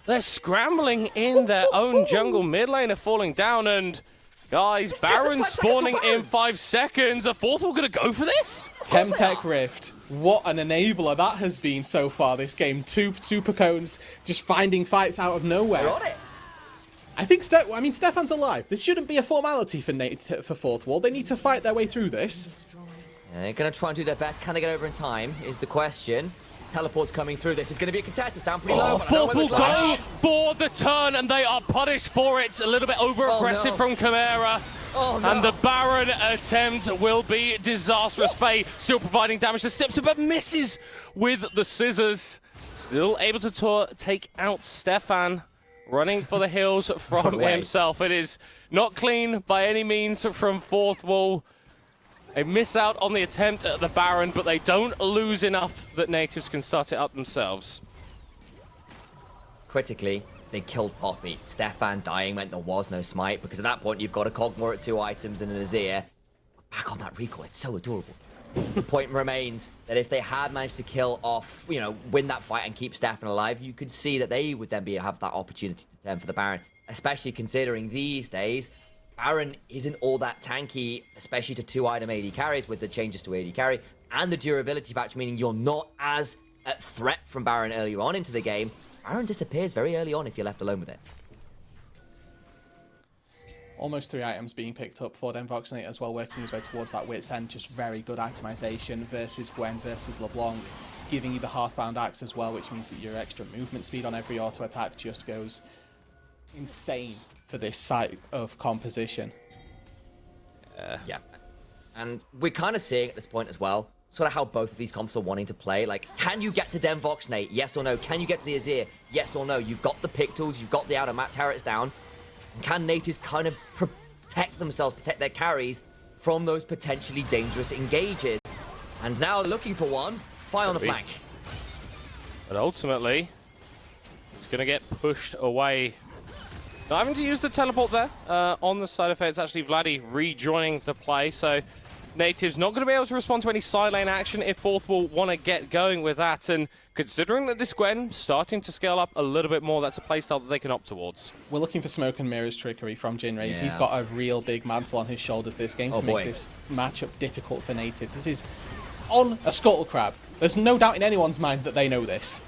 they're scrambling in their own jungle. Mid lane are falling down, and guys, Baron spawning in 5 seconds. A fourth wall gonna go for this? Chemtech Rift. What an enabler that has been so far this game. 2 Super Cones just finding fights out of nowhere. They're on it. I think Stefan's alive. This shouldn't be a formality for fourth wall. They need to fight their way through this. Yeah, they're going to try and do their best. Can they get over in time is the question. Teleport's coming through. This is going to be a contest. It's down pretty low. Fourth will go for the turn, and they are punished for it. A little bit over-aggressive from Chimera. And the Baron attempt will be disastrous. Faye still providing damage to Snipster, but misses with the scissors. Still able to take out Stefan. Running for the hills from himself. It is not clean by any means from fourth wall. They miss out on the attempt at the Baron, but they don't lose enough that Nativz can start it up themselves. Critically, they killed Poppy. Stefan dying meant there was no smite, because at that point you've got a Cogmore at 2 items and an Azir. Back on that recoil, it's so adorable. The point remains that if they had managed to kill off, win that fight and keep Stefan alive, you could see that they would then have that opportunity to turn for the Baron, especially considering these days Baron isn't all that tanky, especially to 2-item AD carries with the changes to AD carry and the durability patch, meaning you're not as at threat from Baron earlier on into the game. Baron disappears very early on if you're left alone with it. Almost 3 items being picked up for Voxnate as well, working his way towards that wit's end. Just very good itemization versus Gwen versus LeBlanc. giving you the Hearthbound Axe as well, which means that your extra movement speed on every auto attack just goes insane for this site of composition. Yeah. And we're kind of seeing at this point as well, sort of how both of these comps are wanting to play. Like, can you get to Denvox, Nate? Yes or no? Can you get to the Azir? Yes or no? You've got the pick tools, you've got the outer map turrets down. Can Nativz kind of protect themselves, protect their carries from those potentially dangerous engages? And now looking for one, Fi on the flank. But ultimately, it's going to get pushed away. Not having to use the teleport there. On the side of it, it's actually Vladdy rejoining the play. So Nativz not going to be able to respond to any side lane action if Fourth will want to get going with that. And considering that this Gwen starting to scale up a little bit more, that's a playstyle that they can opt towards. We're looking for smoke and mirrors trickery from Jinraze. Yeah. He's got a real big mantle on his shoulders this game to boy. make this matchup difficult for Nativz. This is on a Scuttle Crab. There's no doubt in anyone's mind that they know this.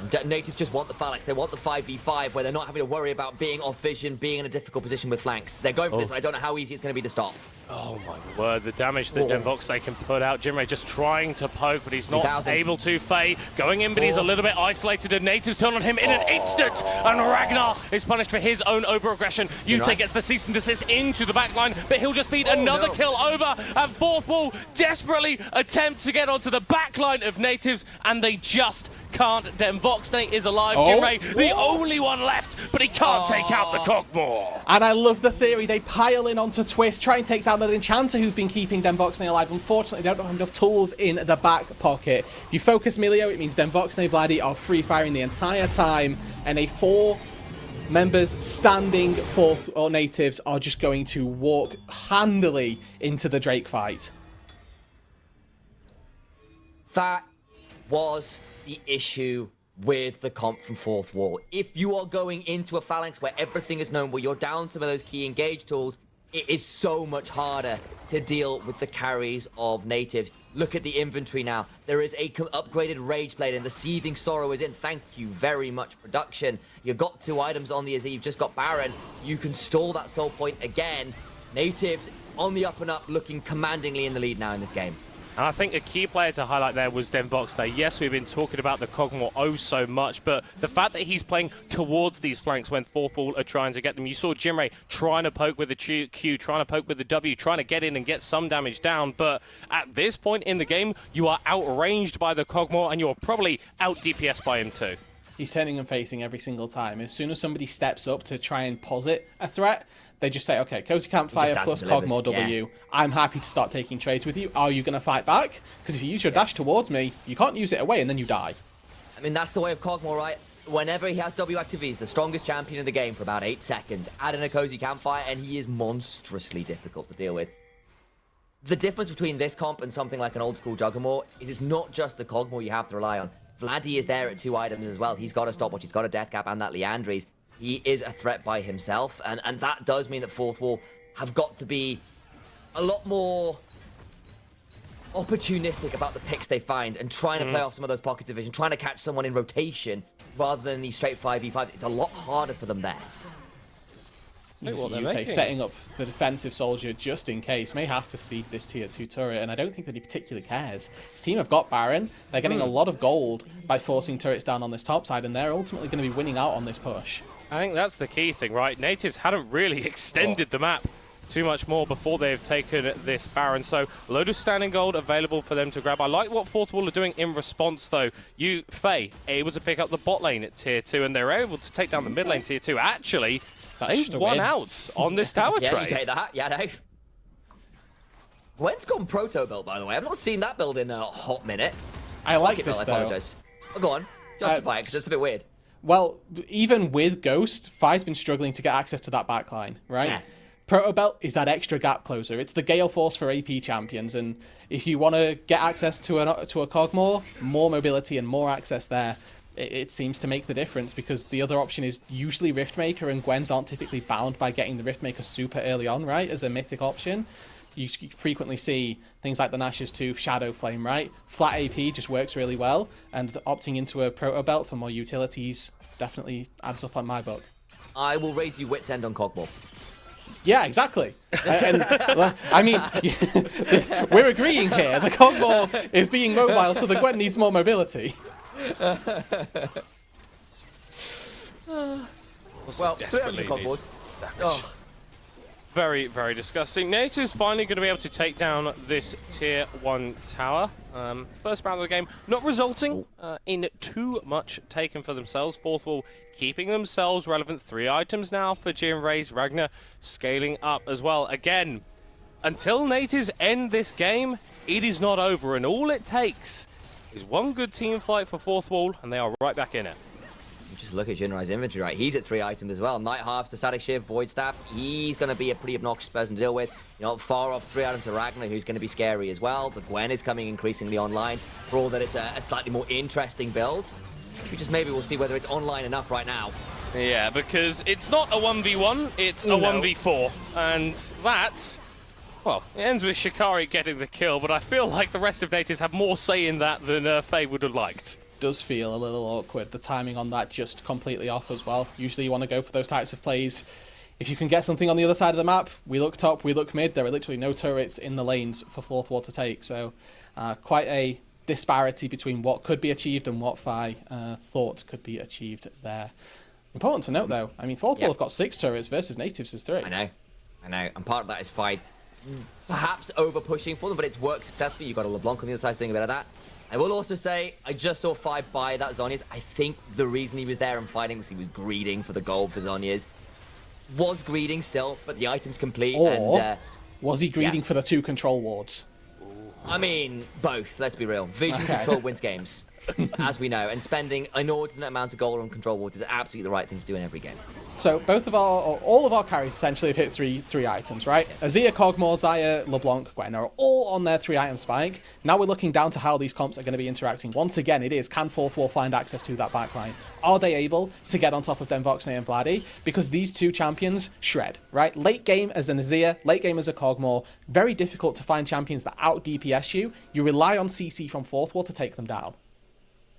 Nativz just want the Phalanx. They want the 5v5 where they're not having to worry about being off vision, being in a difficult position with flanks. They're going for this. I don't know how easy it's going to be to stop. Oh my word, the damage that Denvox they can put out. Jinray just trying to poke, but he's not 3,000. able to. Faye going in, but he's a little bit isolated, and Nativz turn on him in an instant. And Ragnar is punished for his own over-aggression. Yute gets the cease and desist into the backline, but he'll just feed another kill over. And Fourth Wall desperately attempt to get onto the backline of Nativz, and they just can't. Denvox Nate is alive. Jinray, the only one left, but he can't take out the Cogmore. And I love the theory. They pile in onto Twist, try and take down the Enchanter who's been keeping Denvoxney alive. Unfortunately, they don't have enough tools in the back pocket. If you focus Milio, it means Denvoxney Vladdy are free firing the entire time, and a 4 members standing Fourth or Nativz are just going to walk handily into the Drake fight. That was the issue with the comp from Fourth Wall. If you are going into a Phalanx where everything is known, where you're down some of those key engage tools, it is so much harder to deal with the carries of Nativz. Look at the inventory now. There is a upgraded Rage Blade and the Seething Sorrow is in. Thank you very much, production. You've got 2 items on the Azir. You've just got Baron. You can stall that soul point again. Nativz on the up and up, looking commandingly in the lead now in this game. And I think a key player to highlight there was Denvox. Yes, we've been talking about the Cogmore oh so much, but the fact that he's playing towards these flanks when Fourth Wall are trying to get them. You saw Jinray trying to poke with the Q, trying to poke with the W, trying to get in and get some damage down, but at this point in the game, you are outranged by the Cogmore, and you're probably out DPS by him too. He's turning and facing every single time. As soon as somebody steps up to try and posit a threat, they just say, okay, Cozy Campfire plus Cogmore W. Yeah. I'm happy to start taking trades with you. Are you going to fight back? Because if you use your dash towards me, you can't use it away and then you die. I mean, that's the way of Cogmore, right? Whenever he has W active, he's the strongest champion in the game for about 8 seconds. Add in a Cozy Campfire, and he is monstrously difficult to deal with. The difference between this comp and something like an old school Juggernaut is it's not just the Cogmore you have to rely on. Vladdy is there at 2 items as well. He's got a stopwatch, he's got a death cap, and that Liandry's. He is a threat by himself, and that does mean that Fourth Wall have got to be a lot more opportunistic about the picks they find and trying to play off some of those pockets of vision, trying to catch someone in rotation rather than these straight 5v5s. It's a lot harder for them there. Yute setting up the defensive soldier just in case, may have to cede this tier 2 turret, and I don't think that he particularly cares. His team have got Baron, they're getting a lot of gold by forcing turrets down on this top side, and they're ultimately going to be winning out on this push. I think that's the key thing, right? Nativz hadn't really extended the map too much more before they've taken this Baron, so a load of standing gold available for them to grab. I like what Fourth Wall are doing in response, though. You, Faye, able to pick up the bot lane at tier 2, and they're able to take down the mid lane tier 2. Actually, they won out on this tower trade. Yeah, you take that. Yeah, no. Gwen's gone proto build, by the way. I've not seen that build in a hot minute. I like this, I apologize. Oh, go on. Justify it, because it's a bit weird. Well, even with Ghost, Fi's been struggling to get access to that backline, right? Yeah. Proto Belt is that extra gap closer. It's the Gale Force for AP champions, and if you want to get access to a Cogmore, more mobility and more access there, it seems to make the difference, because the other option is usually Riftmaker, and Gwens aren't typically bound by getting the Riftmaker super early on, right, as a mythic option. You frequently see things like the Nash's 2 Shadow Flame, right? Flat AP just works really well, and opting into a Proto Belt for more utilities definitely adds up on my book. I will raise you Wit's End on Cogmore. Yeah, exactly. And I mean, we're agreeing here. The Cogmore is being mobile, so the Gwen needs more mobility. Well, desperately needs Stackage. Very, very disgusting. Nativz finally going to be able to take down this tier 1 tower. First round of the game, not resulting in too much taken for themselves. Fourth wall keeping themselves relevant. 3 items now for Jinray's Ragnar scaling up as well. Again, until Nativz end this game, it is not over. And all it takes is one good team fight for Fourth wall, and they are right back in it. Just look at Jinrai's inventory, right? He's at 3 items as well. Night Halves to Static Shiv, Void Staff. He's going to be a pretty obnoxious person to deal with. You know, far off 3 items to Ragnar, who's going to be scary as well. The Gwen is coming increasingly online. For all that it's a slightly more interesting build. We just maybe we'll see whether it's online enough right now. Yeah, because it's not a 1v1, it's a 1v4. And that, well, it ends with Shikari getting the kill, but I feel like the rest of Nativz have more say in that than Faye would have liked. Does feel a little awkward. The timing on that just completely off as well. Usually you want to go for those types of plays. If you can get something on the other side of the map, we look top, we look mid. There are literally no turrets in the lanes for Fourth wall to take. So quite a disparity between what could be achieved and what Faye thought could be achieved there. Important to note though, I mean Fourth wall have got 6 turrets versus Nativz is 3. I know. And part of that is Faye perhaps over pushing for them, but it's worked successfully. You've got a LeBlanc on the other side doing a bit of that. I will also say, I just saw Faye buy that Zhonya's. I think the reason he was there and fighting was he was greeding for the gold for Zhonya's. Was greeding still, but the item's complete. Or and, was he greeding for the 2 control wards? I mean, both, let's be real. Vision control wins games, as we know, and spending inordinate amounts of gold on control wards is absolutely the right thing to do in every game. So all of our carries essentially have hit three items, right? Yes. Azir, Kog'Maw, Xayah, LeBlanc, Gwen are all on their 3-item spike. Now we're looking down to how these comps are going to be interacting. Once again, it is, can Fourth wall find access to that backline? Are they able to get on top of Denvoxne and Vladdy? Because these 2 champions shred, right? Late game as an Azir, late game as a Kog'Maw, very difficult to find champions that out DPS you. You rely on CC from Fourth wall to take them down.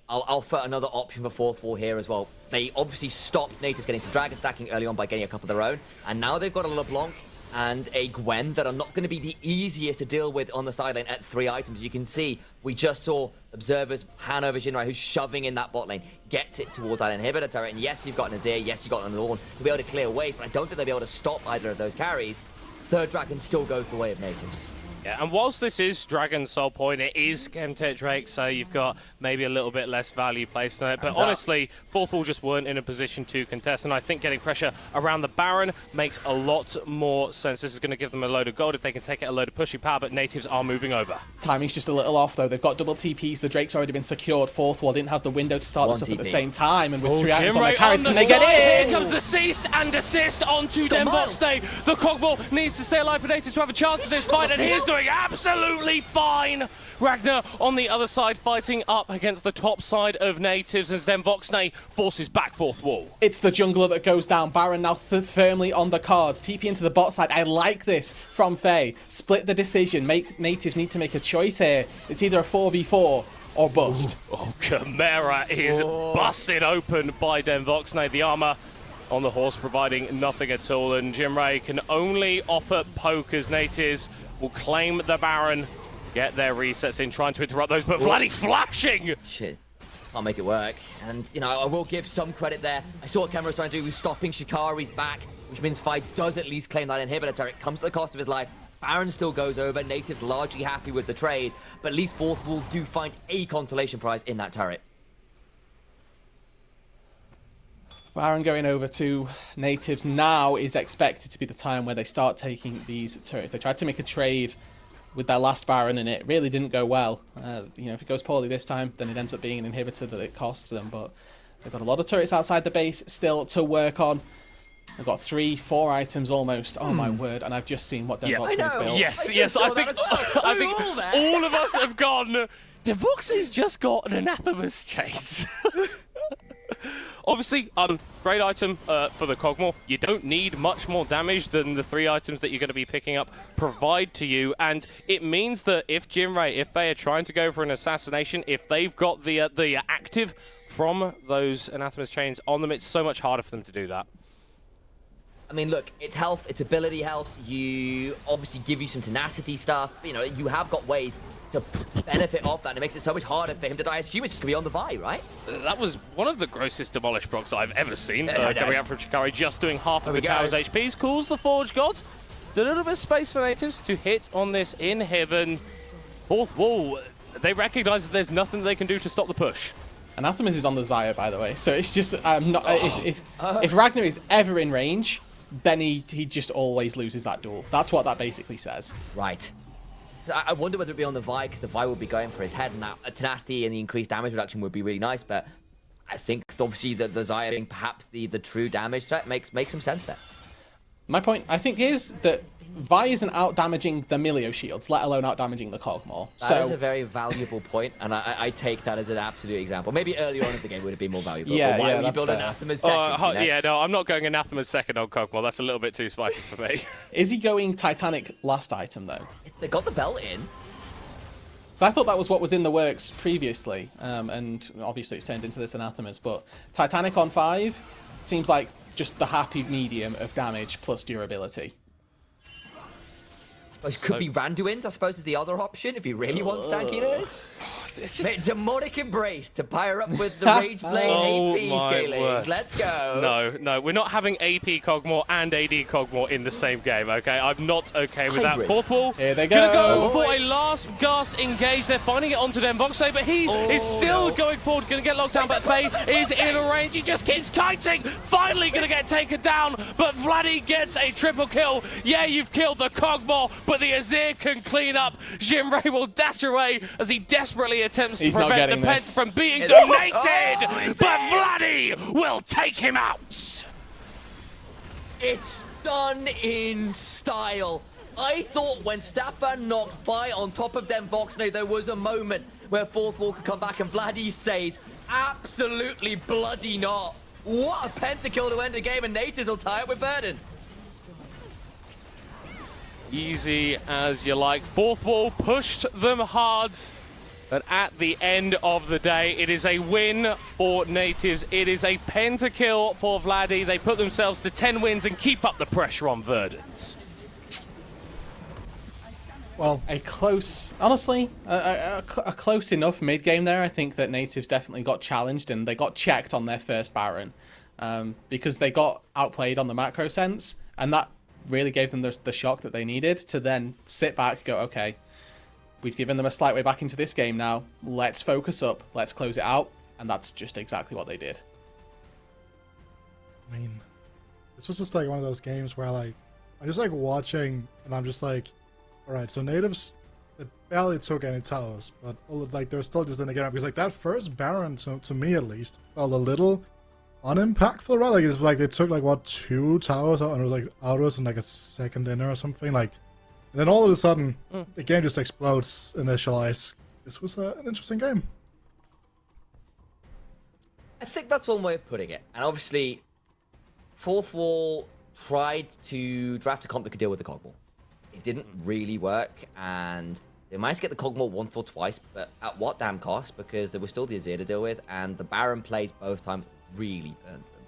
I'll offer another option for Fourth wall here as well. They obviously stopped Nativz getting some dragon stacking early on by getting a couple of their own, and now they've got a LeBlanc and a Gwen that are not going to be the easiest to deal with on the side lane at 3 items. You can see, we just saw observers pan over Jinrai, who's shoving in that bot lane, gets it toward that inhibitor turret, and yes, you've got an Azir, yes, you've got an Lorne, you'll be able to clear away, but I don't think they'll be able to stop either of those carries. Third dragon still goes the way of Nativz. Yeah, and whilst this is Dragon Soul Point, it is Chemtech Drake, so you've got maybe a little bit less value placed on it. But honestly, Fourth wall just weren't in a position to contest, and I think getting pressure around the Baron makes a lot more sense. This is going to give them a load of gold if they can take it, a load of pushing power, but Nativz are moving over. Timing's just a little off, though. They've got double TPs. The Drake's already been secured. Fourth wall didn't have the window to start this up at the same time, and with 3 items on their carries, can they get in? Here comes the cease and assist onto Denvoxne. The Cogmore needs to stay alive for Nativz to have a chance at this fight, and he is doing absolutely fine. Ragnar on the other side fighting up against the top side of Nativz, as Denvoxne forces back Fourth wall. It's the jungler that goes down. Baron now firmly on the cards. TP into the bot side. I like this from Faye. Split the decision. Make Nativz need to make a choice here. It's either a 4v4 or bust. Oh, Chimera is busted open by Denvoxne. The armor on the horse providing nothing at all, and Jinray can only offer poke as Nativz will claim the Baron, get their resets in, trying to interrupt those, but Vladdy flashing! Shit, can't make it work. And, you know, I will give some credit there. I saw what Cameron was trying to do, was stopping Shikari's back, which means Faye does at least claim that inhibitor turret. Comes at the cost of his life. Baron still goes over, Nativz largely happy with the trade, but at least Fourth wall do find a consolation prize in that turret. Baron going over to Nativz now is expected to be the time where they start taking these turrets. They tried to make a trade with their last Baron and it really didn't go well. You know, if it goes poorly this time, then it ends up being an inhibitor that it costs them. But they've got a lot of turrets outside the base still to work on. They've got 3-4 items almost. Oh my word! And I've just seen what Denvoxne's built. Yes. I think all of us have gone. Denvoxne's just got an Anathema's chase. Obviously, great item for the Cogmore. You don't need much more damage than the 3 items that you're going to be picking up provide to you, and it means that if Jinray, if they are trying to go for an assassination, if they've got the active from those Anathema's chains on them, it's so much harder for them to do that. I mean, look, its health, its ability helps. You obviously give you some tenacity stuff. You know, you have got ways to benefit off that, and it makes it so much harder for him to die. I assume it's just going to be on the Vi, right? That was one of the grossest Demolish procs I've ever seen. Coming out from Chikari, just doing half of the tower's HPs. Calls the Forge Gods. A little bit of space for Nativz to hit on this in heaven. Fourth wall, they recognize that there's nothing they can do to stop the push. Anathemas is on the Xayah, by the way, so it's just not. If Ragnar is ever in range, then he just always loses that duel. That's what that basically says. Right. I wonder whether it'd be on the Vi, because the Vi will be going for his head, and that tenacity and the increased damage reduction would be really nice. But I think obviously that the Xayah being perhaps the true damage threat makes some sense there. My point, I think, is that Vi isn't out-damaging the Milio shields, let alone out-damaging the Cogmore. That is a very valuable point, and I take that as an absolute example. Maybe earlier on in the game would have been more valuable. Yeah, but why yeah, would you build fair. Anathema's second? Yeah, no, I'm not going Anathema's second on Cogmore. That's a little bit too spicy for me. Is he going Titanic last item, though? They got the belt in. So I thought that was what was in the works previously, and obviously it's turned into this Anathemas, but Titanic on 5 seems like just the happy medium of damage plus durability. It could be Randuin's, I suppose, is the other option if he really wants tankiness. It's just... Demonic Embrace to pair up with the Rage Blade AP scaling. Let's go. No, we're not having AP Cogmore and AD Cogmore in the same game, okay? I'm not okay with that. Fourth wall. Here they Gonna go. go for a last gasp engage. They're finding it onto Demvoxe, but he is still going forward. Gonna get locked down, but Faye is in range. He just keeps kiting. Finally gonna get taken down, but Vladdy gets a triple kill. Yeah, you've killed the Cogmore, but the Azir can clean up. Jinray will dash away as he desperately attempts to prevent the Pence from being donated, but Vladdy will take him out. It's done in style. I thought when Staffan knocked Vi on top of Demvoxe, there was a moment where Fourth Wall could come back, and Vladdy says, absolutely bloody not. What a pentakill to end the game, and Nativz will tie it with Verdant. Easy as you like. Fourth wall pushed them hard, but at the end of the day, it is a win for Nativz. It is a pentakill for Vladdy. They put themselves to 10 wins and keep up the pressure on Verdant. Well, a close, honestly, a close enough mid-game there. I think that Nativz definitely got challenged and they got checked on their first Baron because they got outplayed on the macro sense, and that really gave them the shock that they needed to then sit back, go, okay, we've given them a slight way back into this game now. Let's focus up. Let's close it out. And that's just exactly what they did. I mean, this was just like one of those games where I'm just like watching and I'm just like, all right, so Nativz, it barely took any towers, but like they're still just in the game because like that first Baron, to me at least, felt a little unimpactful, right? Like it's like they took like what 2 towers out and it was like Autos and like a second inner or something, like, and then all of a sudden the game just explodes initialize. This was an interesting game. I think that's one way of putting it. And obviously, Fourth Wall tried to draft a comp that could deal with the Cogmore. It didn't really work, and they managed to get the Cogmore once or twice, but at what damn cost? Because there was still the Azir to deal with, and the Baron plays both times really burned them.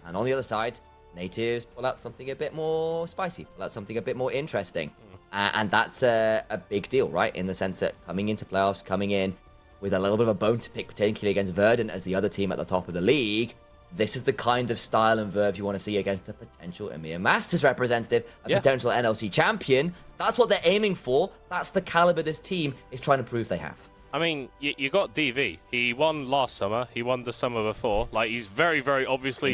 And on the other side, Nativz pull out something a bit more spicy, pull out something a bit more interesting. And that's a big deal, right? In the sense that coming into playoffs, coming in with a little bit of a bone to pick, particularly against Verdant as the other team at the top of the league, this is the kind of style and verve you want to see against a potential EMEA Masters representative, a potential NLC champion. That's what they're aiming for. That's the caliber this team is trying to prove they have. I mean, you got DV. He won last summer. He won the summer before. Like, he's very, very obviously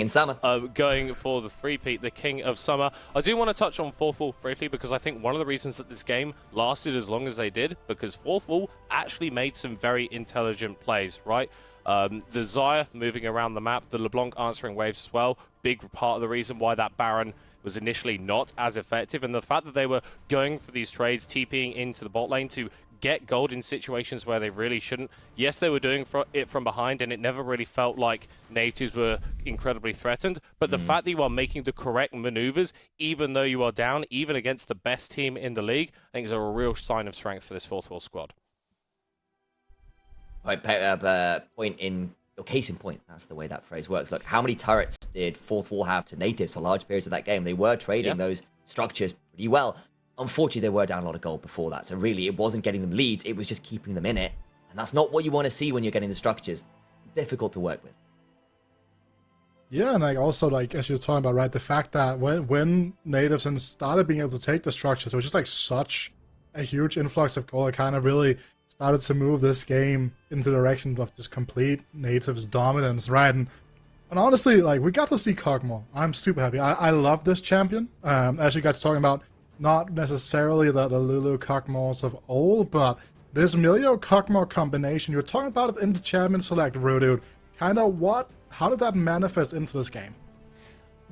going for the three-peat, the King of Summer. I do want to touch on Fourth Wall briefly because I think one of the reasons that this game lasted as long as they did, because Fourth Wall actually made some very intelligent plays, right? The Xayah moving around the map, the LeBlanc answering waves as well. Big part of the reason why that Baron was initially not as effective, and the fact that they were going for these trades, TPing into the bot lane to get gold in situations where they really shouldn't. Yes, they were doing it from behind, and it never really felt like Nativz were incredibly threatened. But the fact that you are making the correct maneuvers, even though you are down, even against the best team in the league, I think is a real sign of strength for this Fourth Wall squad. Point in, or case in point, that's the way that phrase works. Look, how many turrets did Fourth Wall have to Nativz for large periods of that game? They were trading those structures pretty well. Unfortunately, they were down a lot of gold before that. So really, it wasn't getting them leads. It was just keeping them in it. And that's not what you want to see when you're getting the structures. Difficult to work with. Yeah, and like also like as you're talking about, right, the fact that when Nativz and started being able to take the structures, it was just like such a huge influx of gold. It kind of really started to move this game into the direction of just complete Nativz dominance, right? And honestly, like we got to see Kog'Maw. I'm super happy. I love this champion. As you guys are talking about, not necessarily the Lulu Kog'Maws of old, but this Milio Kog'Maw combination. You're talking about it in the champion select, Rudude. Kind of how did that manifest into this game?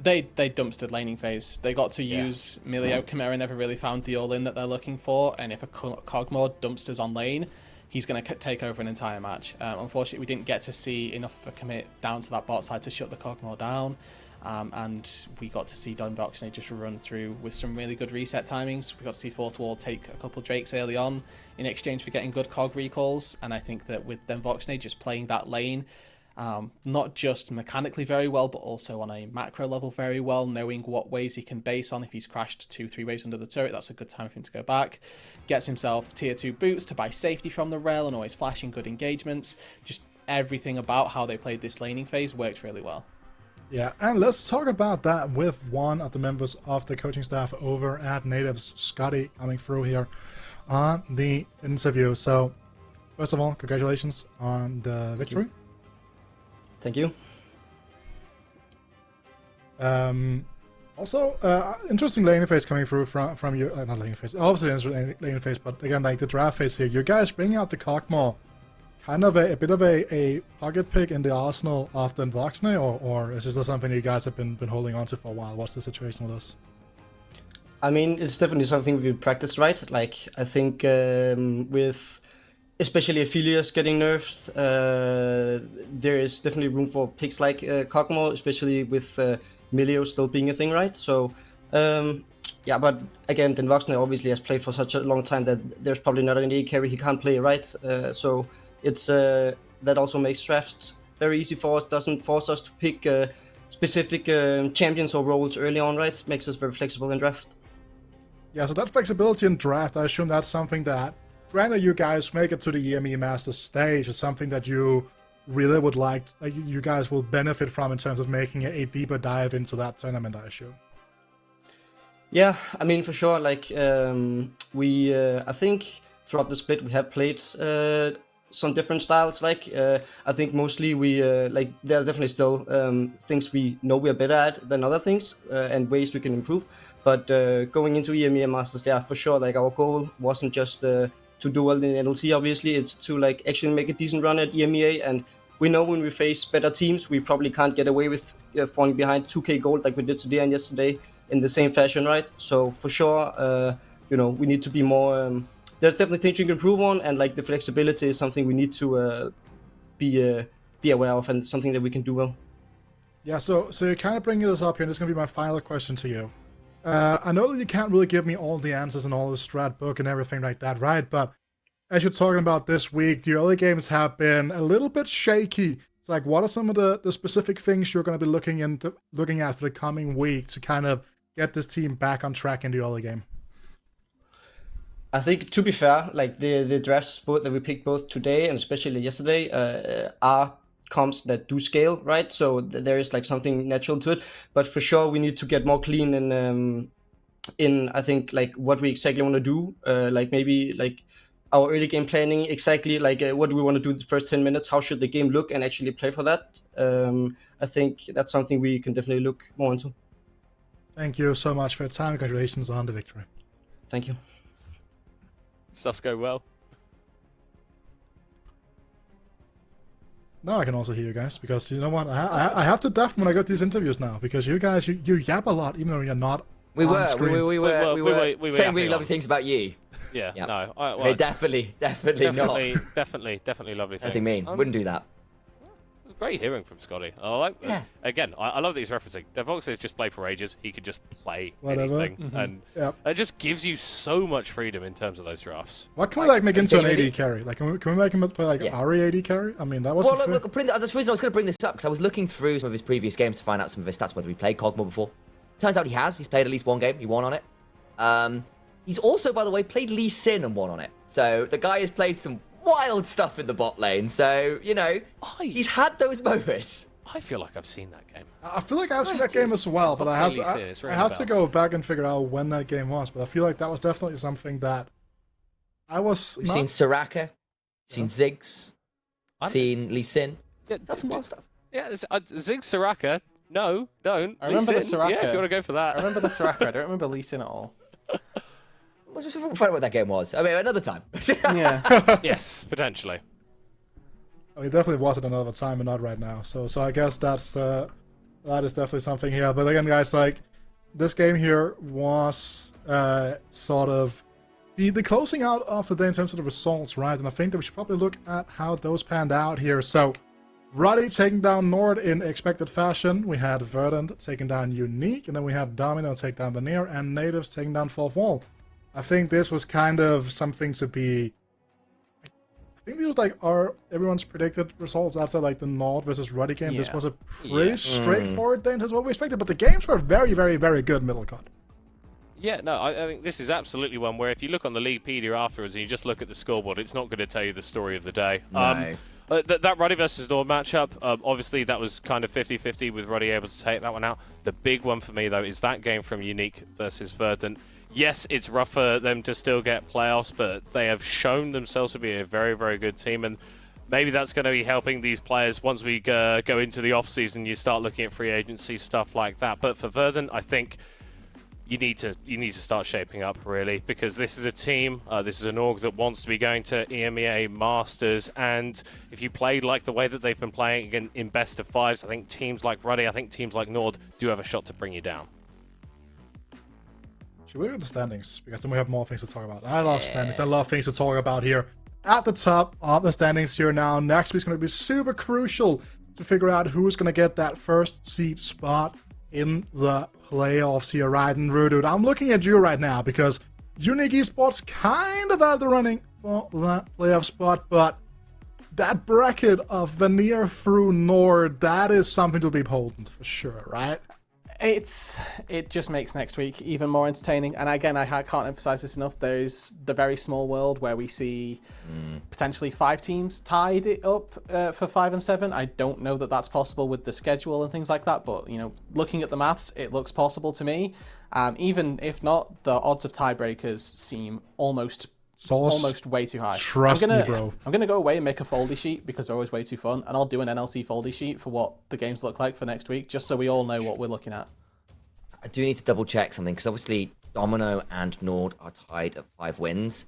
They dumpstered laning phase. They got to use Milio. Chimera never really found the all-in that they're looking for, and if a Kog'Maw dumpsters on lane, he's going to take over an entire match. Unfortunately, we didn't get to see enough of a commit down to that bot side to shut the Kog'Maw down, and we got to see Don Voxney just run through with some really good reset timings. We got to see Fourth Wall take a couple Drakes early on in exchange for getting good Cog recalls, and I think that with Don Voxney just playing that lane, not just mechanically very well, but also on a macro level very well, knowing what waves he can base on. If he's crashed 2-3 waves under the turret, that's a good time for him to go back. Gets himself tier 2 boots to buy safety from the rel and always flashing good engagements. Just everything about how they played this laning phase worked really well. Yeah, and let's talk about that with one of the members of the coaching staff over at Nativz, Scotty, coming through here on the interview. So, first of all, congratulations on the victory. Thank you. Also, interesting laning phase coming through from you. Not laning phase, obviously interesting laning phase, but again, like the draft phase here, you guys bringing out the Kog'Maw, kind of a bit of a pocket pick in the arsenal of the Voxney, or is this something you guys have been holding on to for a while? What's the situation with this? I mean, it's definitely something we practiced, right? Like, I think with especially Aphelios getting nerfed, there is definitely room for picks like Kog'Maw, especially with Milio still being a thing, right? So, yeah, but again, Den Voxney obviously has played for such a long time that there's probably not an AD carry he can't play, right? So it's that also makes drafts very easy for us, doesn't force us to pick specific champions or roles early on, right? It makes us very flexible in draft. Yeah, so that flexibility in draft, I assume that's something that, granted you guys make it to the EME Masters stage, is something that you really would like you guys will benefit from in terms of making a deeper dive into that tournament, I assume. Yeah, I mean, for sure, like, I think throughout the split we have played some different styles, like, I think mostly we, like, there are definitely still things we know we are better at than other things, and ways we can improve, but going into EMEA Masters, yeah, for sure, like, our goal wasn't just to do well in NLC, obviously, it's to, like, actually make a decent run at EMEA, and we know when we face better teams, we probably can't get away with falling behind 2k gold like we did today and yesterday in the same fashion, right? So for sure, you know, we need to be more, there's definitely things you can improve on, and like the flexibility is something we need to be aware of, and something that we can do well. Yeah, so you're kind of bringing this up here, and this is going to be my final question to you. I know that you can't really give me all the answers and all the strat book and everything like that, right? But as you're talking about this week, the early games have been a little bit shaky. It's like, what are some of the specific things you're going to be looking at for the coming week to kind of get this team back on track in the early game? I think, to be fair, like the drafts both that we picked both today and especially yesterday are comps that do scale, right? So there is like something natural to it, but for sure we need to get more clean in I think like what we exactly want to do, like maybe like our early game planning, exactly like what do we want to do the first 10 minutes, how should the game look, and actually play for that. I think that's something we can definitely look more into. Thank you so much for your time. Congratulations on the victory. Thank you. Sus go well. Now I can also hear you guys, because you know what, I have to deafen when I go to these interviews now, because you guys you yap a lot even though you're not We on were were saying really yapping lovely on. things about you. Yeah, Yep. no. Hey, definitely not. Definitely lovely things. Nothing mean. Wouldn't do that. Great hearing from Scotty. I like that. Yeah. Again, I love that he's referencing. Devox has just played for ages. He could just play Whatever. anything. And Yep. it just gives you so much freedom in terms of those drafts. What can we make into an David- AD carry? Like, can we make him play like Yeah. Ari AD carry? I mean, that was Well, look, that's the reason I was going to bring this up, because I was looking through some of his previous games to find out some of his stats, whether he played Cogmore before. Turns out he has. He's played at least one game. He won on it. He's also, by the way, played Lee Sin and won on it. So the guy has played some wild stuff in the bot lane. So, he's had those moments. I feel like I've seen that game. I feel like I've seen that game as well, but I have Obviously, to, it's I ringing have a to bell. go back and figure out when that game was. But I feel like that was definitely something that I was. We've not- seen Soraka, seen Ziggs, seen Lee Sin. Yeah, That's some wild stuff. Yeah, Zig Soraka. No, don't. I remember Lee the Sin. Soraka. Yeah, if you want to go for that. I remember the Soraka. I don't remember Lee Sin at all. Let's just find out what that game was. I mean, another time. Yeah. Yes, potentially. I mean, definitely was at another time and not right now. So I guess that is definitely something here. But again, guys, like this game here was sort of the closing out of the day in terms of the results, right? And I think that we should probably look at how those panned out here. So Ruddy taking down Nord in expected fashion. We had Verdant taking down Unique, and then we had Domino take down Veneer, and Nativz taking down Fourth Wall. I think this was kind of something to be. I think these was like everyone's predicted results after like the Nord versus Ruddy game. This Yeah. was a pretty straightforward day in terms of what we expected, but the games were very, very, very good middle cut. Yeah, no, I think this is absolutely one where if you look on the Leaguepedia afterwards and you just look at the scoreboard, it's not going to tell you the story of the day. No. That Ruddy versus Nord matchup, obviously that was kind of 50-50 with Ruddy able to take that one out. The big one for me, though, is that game from Unique versus Verdant. Yes, it's rough for them to still get playoffs, but they have shown themselves to be a very, very good team, and maybe that's going to be helping these players once we go into the off-season. You start looking at free agency, stuff like that. But for Verdant, I think you need to start shaping up, really, because this is a team, this is an org that wants to be going to EMEA Masters, and if you play like the way that they've been playing in best of fives, I think teams like Ruddy, I think teams like Nord do have a shot to bring you down. Should we look at the standings? Because then we have more things to talk about. I love standings. I love things to talk about here. At the top of the standings here now, next week's going to be super crucial to figure out who's going to get that first seed spot in the playoffs here, right? And Rudude, I'm looking at you right now because Unique Esports kind of out of the running for that playoff spot, but that bracket of Veneer through Nord, that is something to be potent for sure, right? It just makes next week even more entertaining. And again, I can't emphasize this enough. There's the very small world where we see potentially 5 teams tied it up for 5 and 7. I don't know that that's possible with the schedule and things like that, but looking at the maths, it looks possible to me. Even if not, the odds of tiebreakers seem almost way too high. Trust me, bro. I'm gonna go away and make a foldy sheet because they're always way too fun, and I'll do an NLC foldy sheet for what the games look like for next week, just so we all know what we're looking at. I do need to double check something, because obviously Domino and Nord are tied at 5 wins.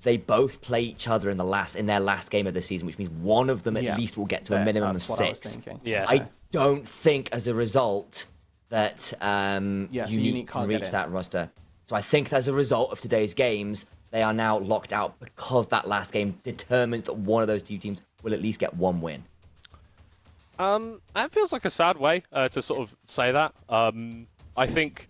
They both play each other in their last game of the season, which means one of them at least will get to a minimum of 6. That's what I was thinking. Yeah. I don't think as a result that Unique Unique can't can get reach in. that roster. So I think as a result of today's games, they are now locked out because that last game determines that one of those 2 teams will at least get 1 win. That feels like a sad way to sort of say that. I think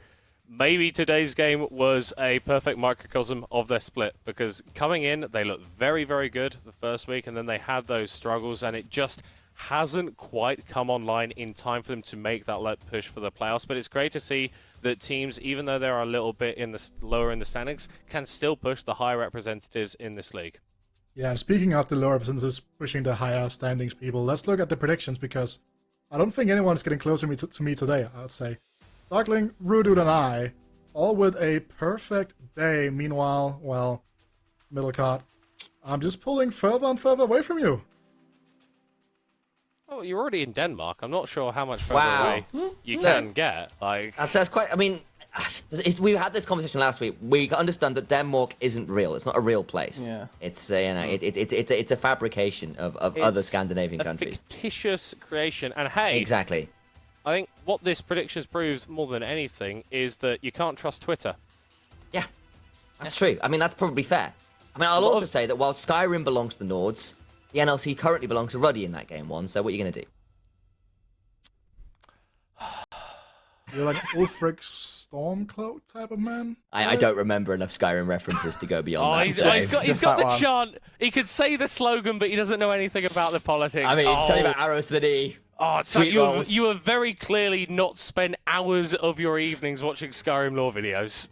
maybe today's game was a perfect microcosm of their split, because coming in, they looked very, very good the first week, and then they had those struggles, and it just hasn't quite come online in time for them to make that push for the playoffs. But it's great to see that teams, even though they're a little bit lower in the standings, can still push the higher representatives in this league. Yeah, and speaking of the lower representatives pushing the higher standings people, let's look at the predictions, because I don't think anyone's getting closer to me today, I'd say. Darkling, Rudude, and I, all with a perfect day. Meanwhile, well, Middlecart, I'm just pulling further and further away from you. Oh, you're already in Denmark. I'm not sure how much further Wow. away you can get. Like, That's quite. I mean, we had this conversation last week. We understand that Denmark isn't real. It's not a real place. Yeah. It's it's a fabrication of other it's Scandinavian a countries. fictitious creation. And hey, Exactly. I think what this predictions proves more than anything is that you can't trust Twitter. Yeah, that's true. I mean, that's probably fair. I mean, I'll also say that while Skyrim belongs to the Nords, the NLC currently belongs to Ruddy in that game 1. So what are you going to do? You're like Ulfric Stormcloak type of man. I don't remember enough Skyrim references to go beyond Oh, that. he's so- got Just the that one. chant. He could say the slogan, but he doesn't know anything about the politics. I mean, oh. something about arrows to the knee. Oh, so Sweet rolls. you have very clearly not spent hours of your evenings watching Skyrim lore videos.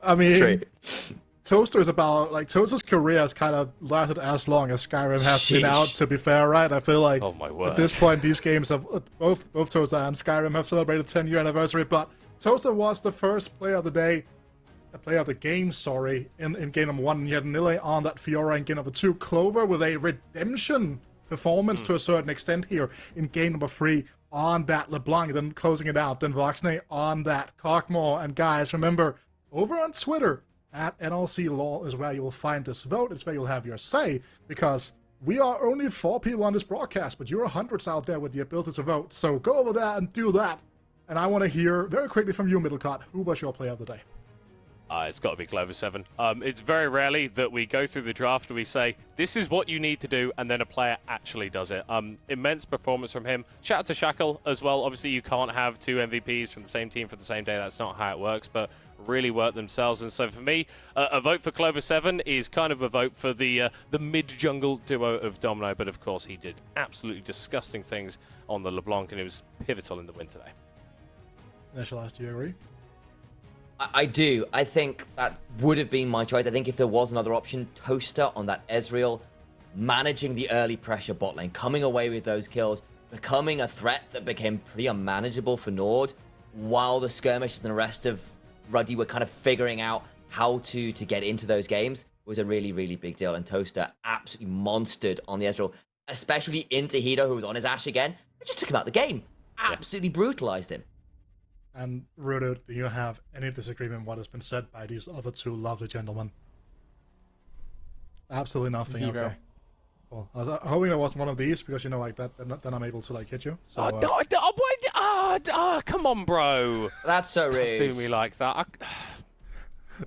I mean, It's true. Toaster is about like Toaster's career has kind of lasted as long as Skyrim has been out. Sheesh. To be fair, right? I feel like Oh my word. at this point, these games have both Toaster and Skyrim have celebrated 10-year anniversary. But Toaster was the first player of the day, player of the game, sorry, in game number 1. And you had Nile on that Fiora in game number 2. Clover with a redemption performance to a certain extent here in game number 3 on that LeBlanc, then closing it out. Then Voxney on that Cockmore. And guys, remember, over on Twitter, at NLC Law is where you will find this vote. It's where you'll have your say, because we are only 4 people on this broadcast, but you're hundreds out there with the ability to vote. So go over there and do that. And I want to hear very quickly from you, Middlecott, who was your player of the day? It's got to be Clover 7. It's very rarely that we go through the draft and we say, this is what you need to do, and then a player actually does it. Immense performance from him. Shout out to Shackle as well. Obviously, you can't have 2 MVPs from the same team for the same day. That's not how it works, but really worked themselves. And so for me, a vote for Clover 7 is kind of a vote for the mid-jungle duo of Domino, but of course he did absolutely disgusting things on the LeBlanc, and it was pivotal in the win today. Initialized, do you agree? I do. I think that would have been my choice. I think if there was another option, Toaster on that Ezreal, managing the early pressure bot lane, coming away with those kills, becoming a threat that became pretty unmanageable for Nord, while the skirmishes and the rest of Ruddy were kind of figuring out how to get into those games, was a really, really big deal. And Toaster absolutely monstered on the Ezreal, especially into Hito, who was on his Ashe again. It just took him out of the game. Absolutely brutalized him. And Rudo, do you have any disagreement with what has been said by these other 2 lovely gentlemen? Absolutely nothing. 0. Okay. Well, I was hoping it wasn't one of these, because you know, like that, then I'm able to like hit you. So Come on, bro. That's so rude. Do me like that.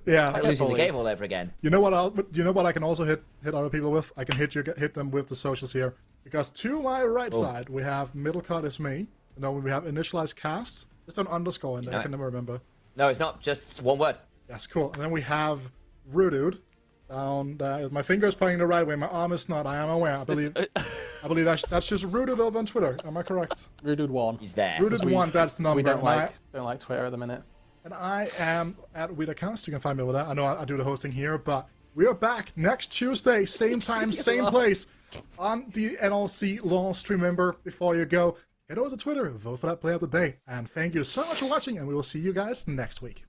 yeah, Like losing the bullied. game all over again. You know what? You know what I can also hit other people with? I can hit them with the socials here, because to my right side we have Middlecott is me. You know, we have initialized cast. Just an underscore in there. I can never remember. No, it's not. Just one word. Yes, cool. And then we have Rudude down there. My finger is pointing the right way. My arm is not. I am aware. I believe that's just Rudude over on Twitter. Am I correct? Rudude 1. He's there. Rudude 1. That's the number. We don't And like Twitter at the minute. And I am at WeederCast. You can find me over there. I know I do the hosting here, but we are back next Tuesday, same time, same place, on the NLC Law stream. Remember, before you go, head over to Twitter, vote for that player of the day. And thank you so much for watching, and we will see you guys next week.